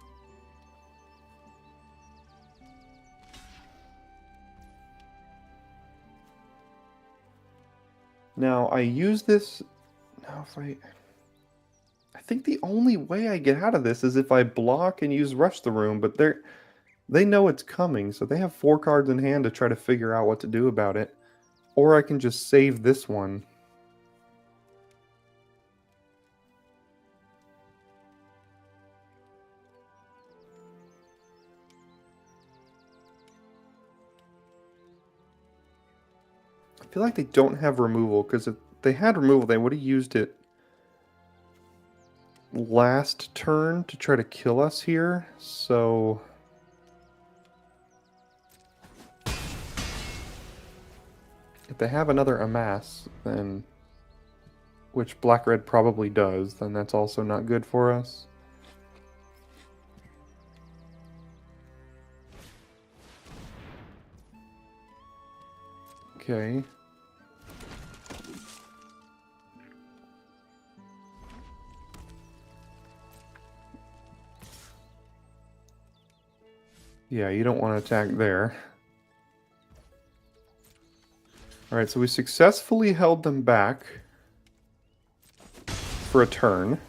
Now, I use this... Now, if I think the only way I get out of this is if I block and use Rush the Room, but they know it's coming, so they have 4 cards in hand to try to figure out what to do about it. Or I can just save this one. I feel like they don't have removal, because if they had removal, they would have used it last turn to try to kill us here, so... If they have another Amass, then... Which Black-Red probably does, then that's also not good for us. Okay. Yeah, you don't want to attack there. Alright, so we successfully held them back for a turn.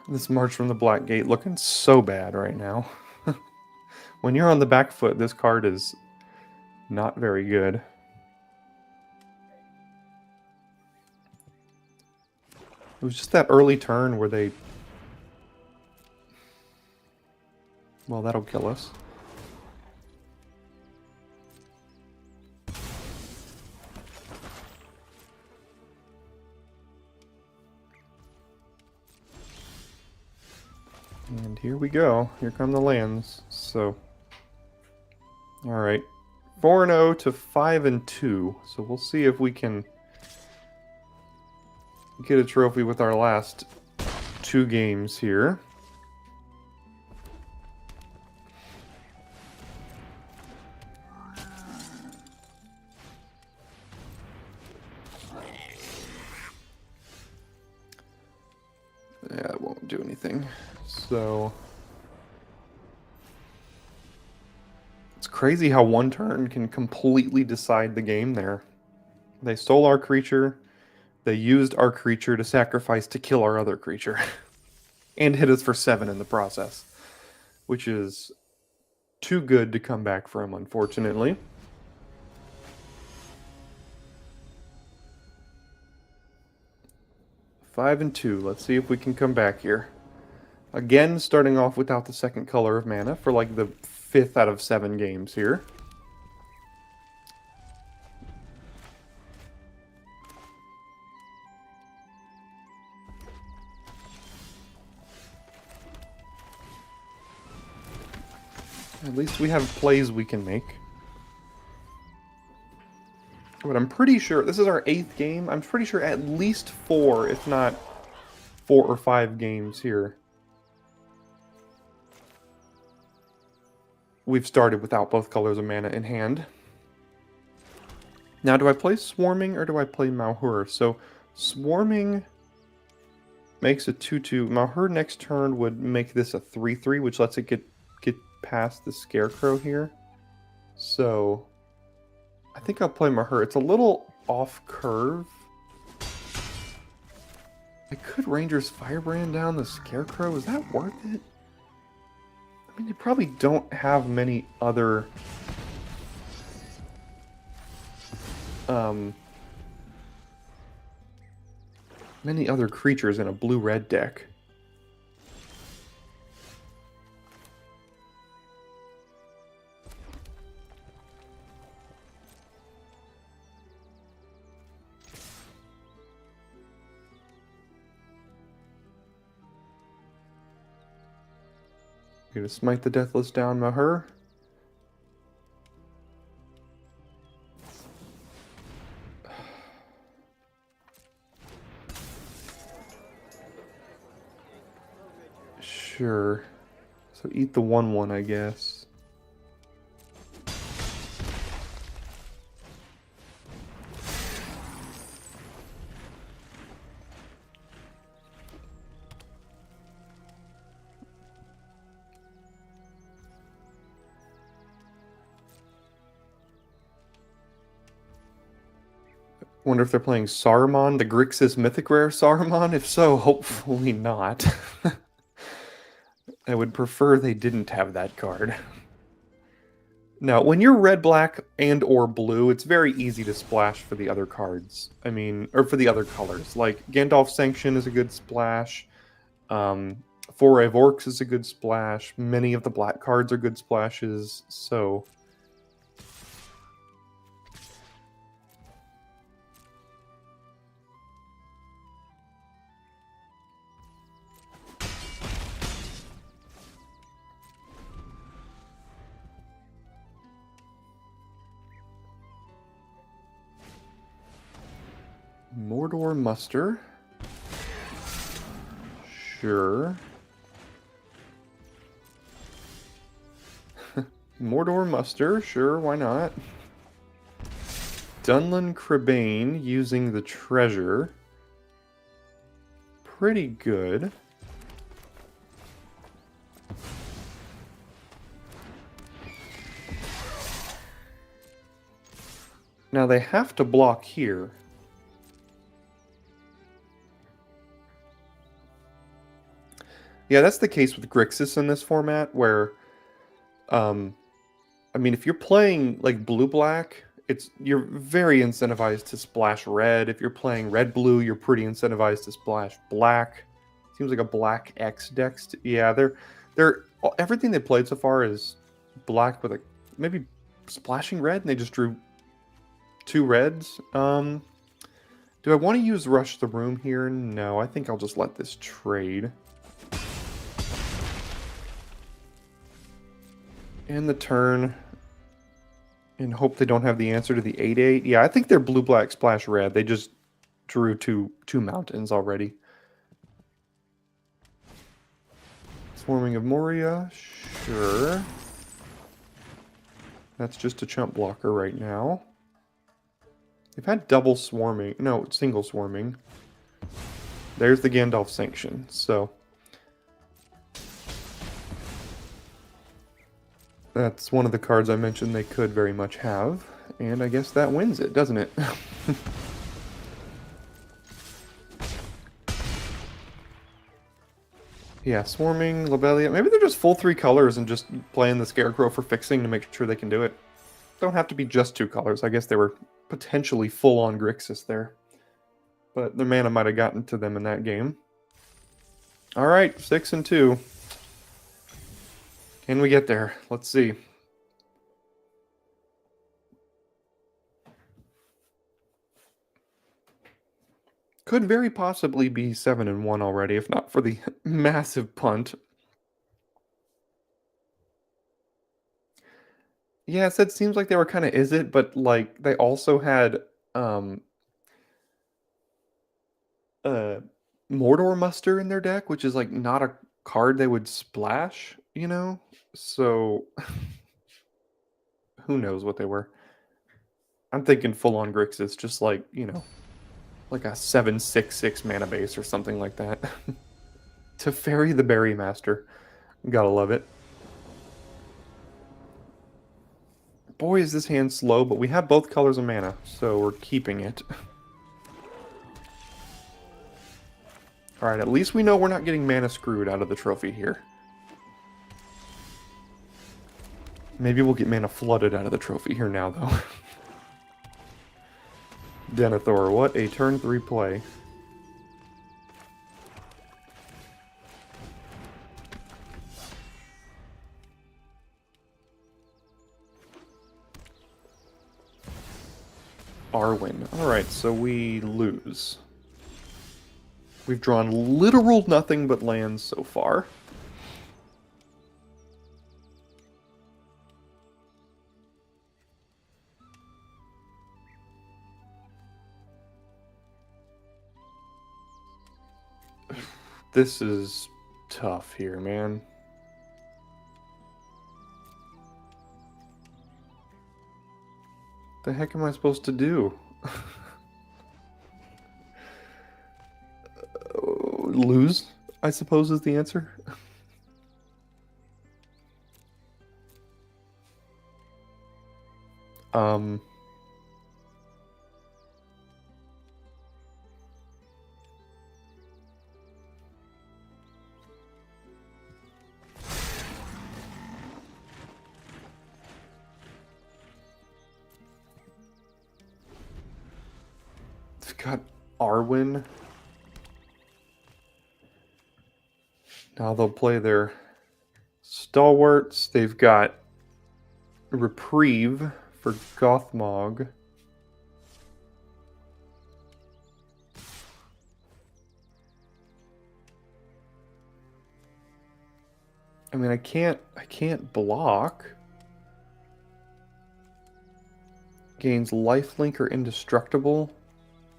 This March from the Black Gate looking so bad right now. When you're on the back foot, this card is not very good. It was just that early turn where they... Well, that'll kill us. And here we go. Here come the lands. So, alright. 4-0 to 5-2. So we'll see if we can get a trophy with our last 2 games here. Yeah, it won't do anything. So... It's crazy how one turn can completely decide the game there. They stole our creature. They used our creature to sacrifice to kill our other creature. And hit us for 7 in the process. Which is too good to come back from, unfortunately. Five and 2. Let's see if we can come back here. Again, starting off without the second color of mana for like the 5th out of 7 games here. At least we have plays we can make. But I'm pretty sure, this is our 8th game, I'm pretty sure at least 4, if not 4 or 5 games here, we've started without both colors of mana in hand. Now, do I play Swarming or do I play Malheur? So, Swarming makes a 2-2. Malheur next turn would make this a 3-3, which lets it get past the Scarecrow here. So, I think I'll play Malheur. It's a little off curve. I could Ranger's Firebrand down the Scarecrow. Is that worth it? I mean, they probably don't have many other... many other creatures in a blue-red deck. You gonna smite the Deathless down, Maher? Sure. So eat the 1/1, I guess. Wonder if they're playing Saruman, the Grixis Mythic Rare Saruman? If so, hopefully not. I would prefer they didn't have that card. Now, when you're red, black, and or blue, it's very easy to splash for the other cards. I mean, or for the other colors. Like, Gandalf Sanction is a good splash. Foray of Orcs is a good splash. Many of the black cards are good splashes, so... Mordor Muster. Sure. Mordor Muster, sure, why not? Dunlan Crabane using the treasure. Pretty good. Now they have to block here. Yeah, that's the case with Grixis in this format, where, I mean, if you're playing, like, blue-black, you're very incentivized to splash red. If you're playing red-blue, you're pretty incentivized to splash black. Seems like a black X deck. Yeah, everything they played so far is black with maybe splashing red, and they just drew 2 reds. Do I want to use Rush the Room here? No, I think I'll just let this trade. End the turn and hope they don't have the answer to the 8/8. Yeah, I think they're blue-black splash red. They just drew two mountains already. Swarming of Moria, sure. That's just a chump blocker right now. They've had double swarming. No, single swarming. There's the Gandalf Sanction, so... That's one of the cards I mentioned they could very much have, and I guess that wins it, doesn't it? Yeah, Swarming, Lobelia. Maybe they're just full 3 colors and just playing the Scarecrow for fixing to make sure they can do it. Don't have to be just 2 colors. I guess they were potentially full-on Grixis there. But their mana might have gotten to them in that game. Alright, 6 and 2. Can we get there? Let's see. Could very possibly be 7 and 1 already, if not for the massive punt. Yeah, it seems like they were kind of is it, but like they also had Mordor Muster in their deck, which is like not a card they would splash, you know? So who knows what they were. I'm thinking full-on Grixis, just like, you know, like a 7/6/6 mana base or something like that. Teferi the Berry Master. Gotta love it. Boy, is this hand slow, but we have both colors of mana, so we're keeping it. Alright, at least we know we're not getting mana screwed out of the trophy here. Maybe we'll get mana flooded out of the trophy here now, though. Denethor, what a turn 3 play. Arwen. Alright, so we lose. We've drawn literal nothing but lands so far. This is tough here, man. The heck am I supposed to do? Lose, I suppose, is the answer. Um, they've got Arwen. Now they'll play their stalwarts. They've got Reprieve for Gothmog. I mean, I can't block. Gains lifelink or indestructible.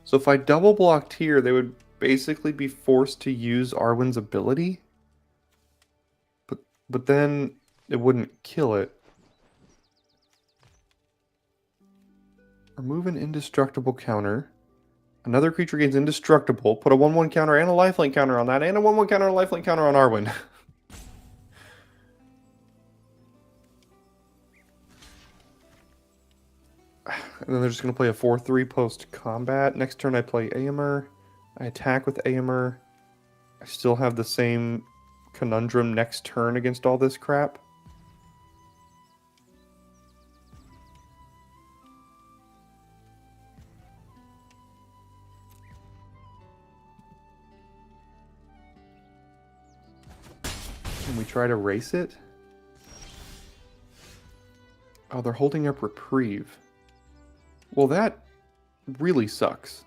So if I double blocked here, they would basically be forced to use Arwen's ability. But then it wouldn't kill it. Remove an indestructible counter. Another creature gains indestructible. Put a 1/1 counter and a lifelink counter on that, and a 1/1 counter and a lifelink counter on Arwen. And then they're just going to play a 4/3 post-combat. Next turn I play Aemir. I attack with Aemir. I still have the same conundrum next turn against all this crap. Can we try to race it? Oh, they're holding up Reprieve. Well, that really sucks.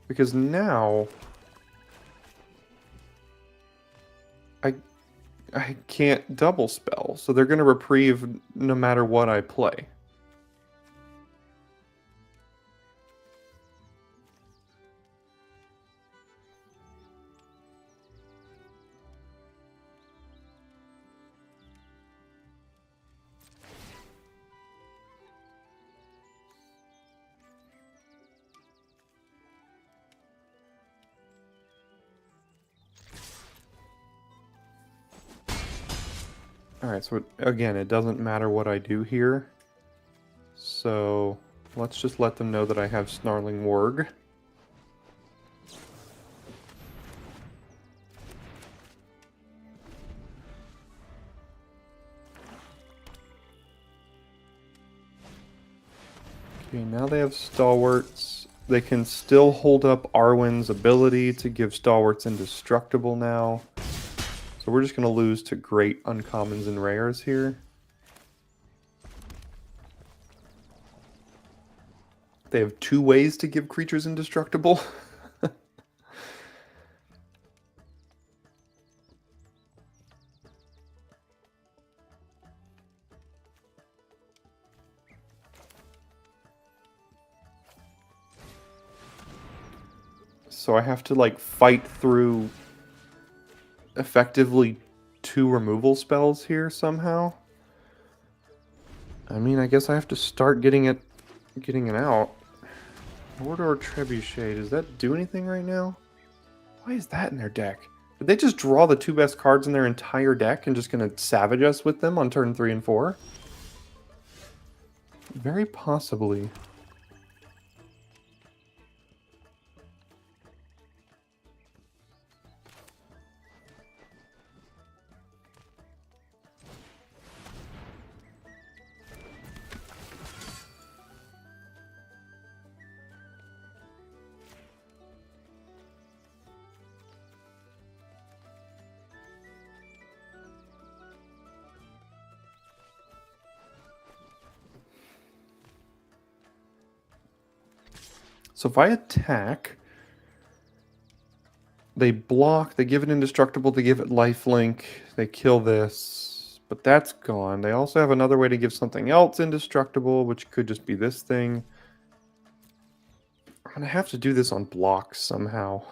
Because now I can't double spell, so they're going to Reprieve no matter what I play. Alright, so again, it doesn't matter what I do here. So let's just let them know that I have Snarling Warg. Okay, now they have Stalwarts. They can still hold up Arwen's ability to give Stalwarts indestructible now. So we're just going to lose to great uncommons and rares here. They have 2 ways to give creatures indestructible. So I have to like fight through effectively 2 removal spells here somehow. I mean, I guess I have to start getting it out. Mordor Trebuchet, does that do anything right now? Why is that in their deck? Did they just draw the 2 best cards in their entire deck and just gonna savage us with them on turn 3 and 4? Very possibly. So if I attack, they block, they give it indestructible, they give it lifelink, they kill this, but that's gone. They also have another way to give something else indestructible, which could just be this thing. I'm going to have to do this on blocks somehow.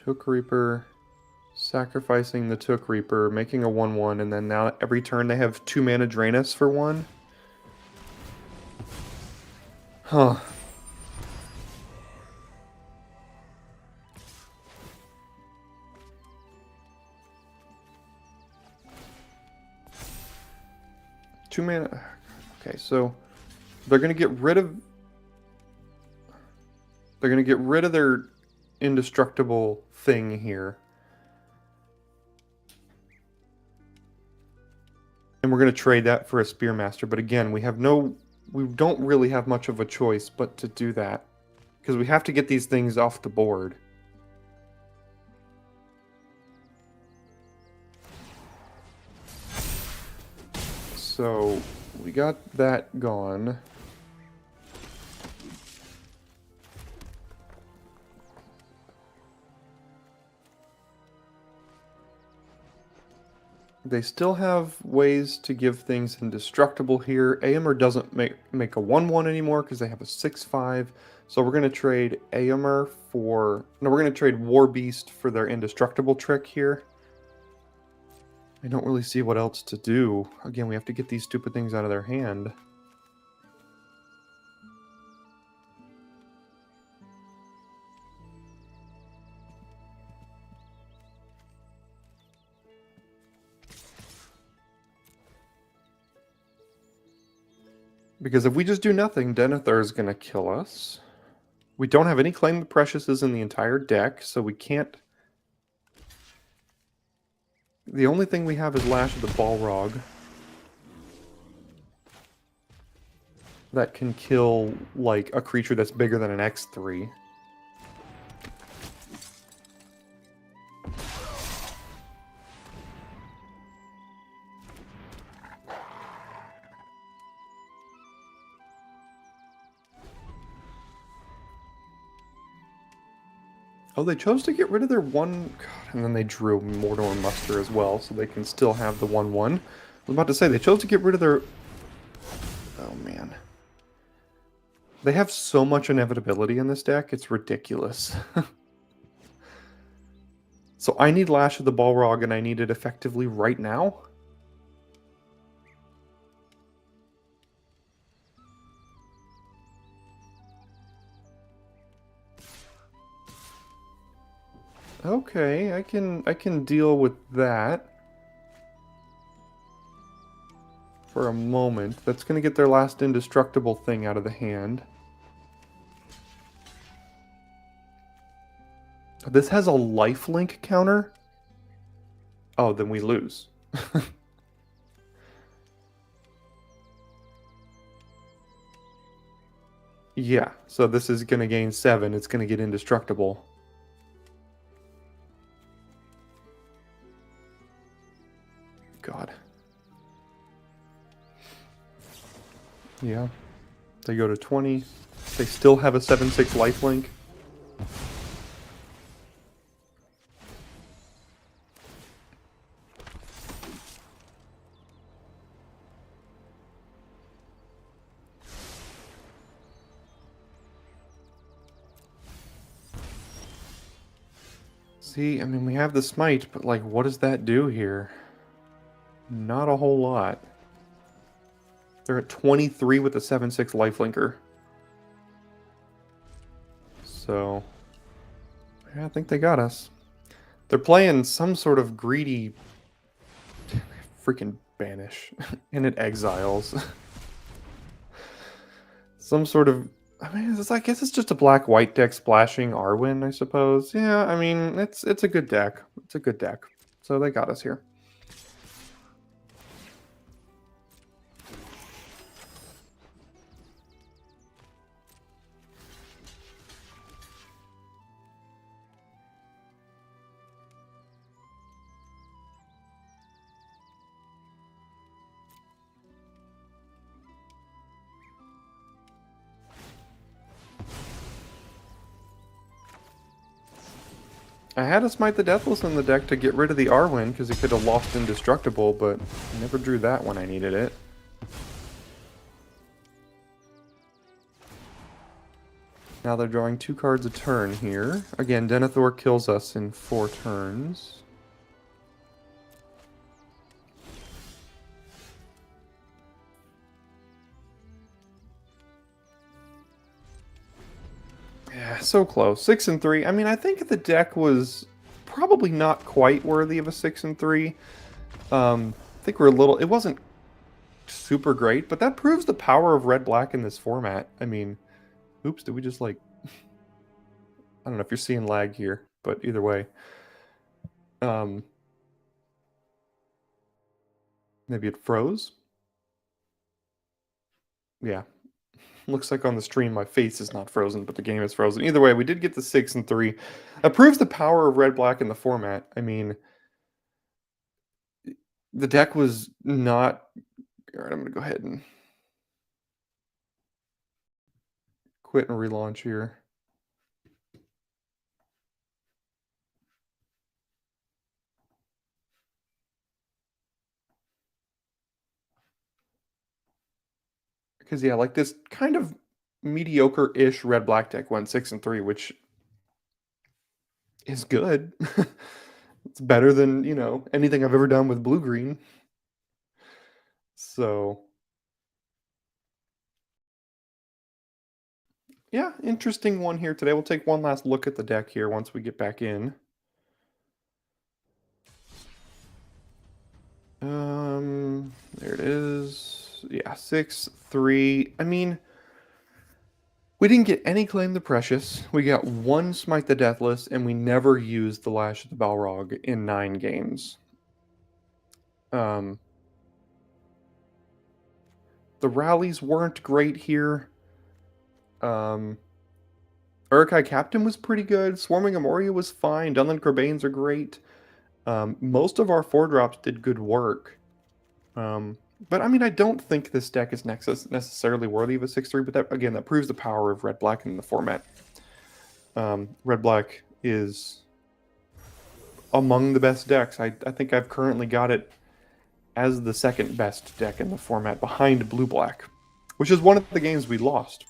Took Reaper, sacrificing the Took Reaper, making a 1/1, and then now every turn they have 2 mana drain us for 1. Huh. Two mana. Okay, so they're gonna get rid of. They're gonna get rid of their indestructible thing here, and we're gonna trade that for a Spearmaster. But again, we don't really have much of a choice but to do that because we have to get these things off the board. So we got that gone. They still have ways to give things indestructible here. Aemir doesn't make a 1/1 anymore because they have a 6/5. So we're going to trade Aemir for... No, we're going to trade War Beast for their indestructible trick here. I don't really see what else to do. Again, we have to get these stupid things out of their hand. Because if we just do nothing, Denethor is going to kill us. We don't have any Claim the Preciouses in the entire deck, so we can't... The only thing we have is Lash of the Balrog. That can kill, like, a creature that's bigger than an X3. Oh, they chose to get rid of their 1... God, and then they drew Mordor Muster as well, so they can still have the 1/1. I was about to say, they chose to get rid of their... Oh, man. They have so much inevitability in this deck, it's ridiculous. So I need Lash of the Balrog, and I need it effectively right now? Okay, I can deal with that for a moment. That's going to get their last indestructible thing out of the hand. This has a lifelink counter? Oh, then we lose. Yeah, so this is going to gain 7. It's going to get indestructible. God. Yeah. They go to 20. They still have a 7/6 lifelink. See, I mean, we have the smite, but like, what does that do here? Not a whole lot. They're at 23 with a 7/6 lifelinker. So, yeah, I think they got us. They're playing some sort of greedy... Freaking banish. And it exiles. Some sort of... I mean, I guess it's just a black-white deck splashing Arwen, I suppose. Yeah, I mean, it's a good deck. It's a good deck. So they got us here. I had to Smite the Deathless in the deck to get rid of the Arwen, because he could have lost Indestructible, but I never drew that when I needed it. Now they're drawing 2 cards a turn here. Again, Denethor kills us in 4 turns. Yeah, so close. 6 and 3. I mean, I think the deck was probably not quite worthy of a 6 and 3. I think we're a little. It wasn't super great, but that proves the power of red-black in this format. I mean, oops, did we just like... I don't know if you're seeing lag here, but either way. Maybe it froze? Yeah. Looks like on the stream my face is not frozen, but the game is frozen. Either way, we did get the 6 and 3. That proves the power of red-black in the format. I mean, the deck was not... Alright, I'm going to go ahead and quit and relaunch here. Because, yeah, like this kind of mediocre-ish red-black deck went 6 and 3, which is good. It's better than, you know, anything I've ever done with blue-green. So, yeah, interesting one here today. We'll take one last look at the deck here once we get back in. There it is. Yeah, 6, 3. I mean, we didn't get any Claim the Precious. We got 1 Smite the Deathless, and we never used the Lash of the Balrog in 9 games. The rallies weren't great here. Uruk-hai Captain was pretty good. Swarming Amoria was fine. Dunland Corbanes are great. Most of our 4-drops did good work. But I mean, I don't think this deck is necessarily worthy of a 6-3, but that, again, that proves the power of red-black in the format. Red-black is among the best decks. I think I've currently got it as the second best deck in the format behind blue-black, which is one of the games we lost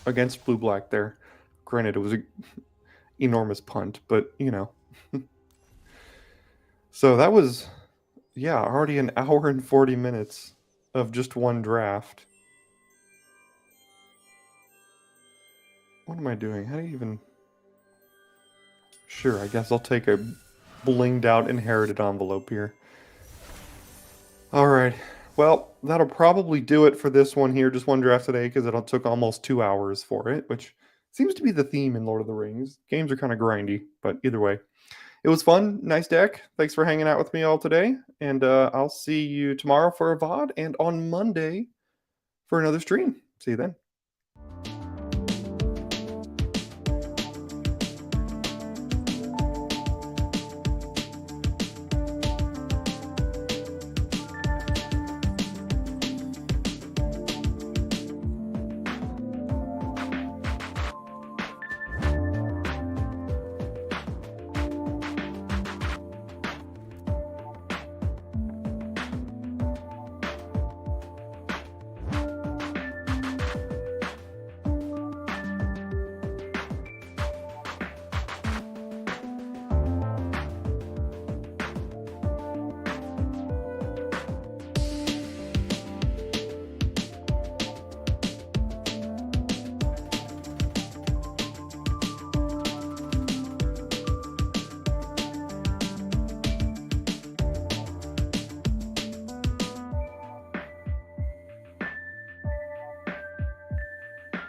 against blue-black there. Granted, it was an enormous punt, but, you know. So that was... Yeah, already an hour and 40 minutes of just one draft. What am I doing? How do you even... Sure, I guess I'll take a blinged out inherited envelope here. Alright, well, that'll probably do it for this one here. Just one draft today because it took almost 2 hours for it, which seems to be the theme in Lord of the Rings. Games are kind of grindy, but either way. It was fun. Nice deck. Thanks for hanging out with me all today. And I'll see you tomorrow for a VOD and on Monday for another stream. See you then.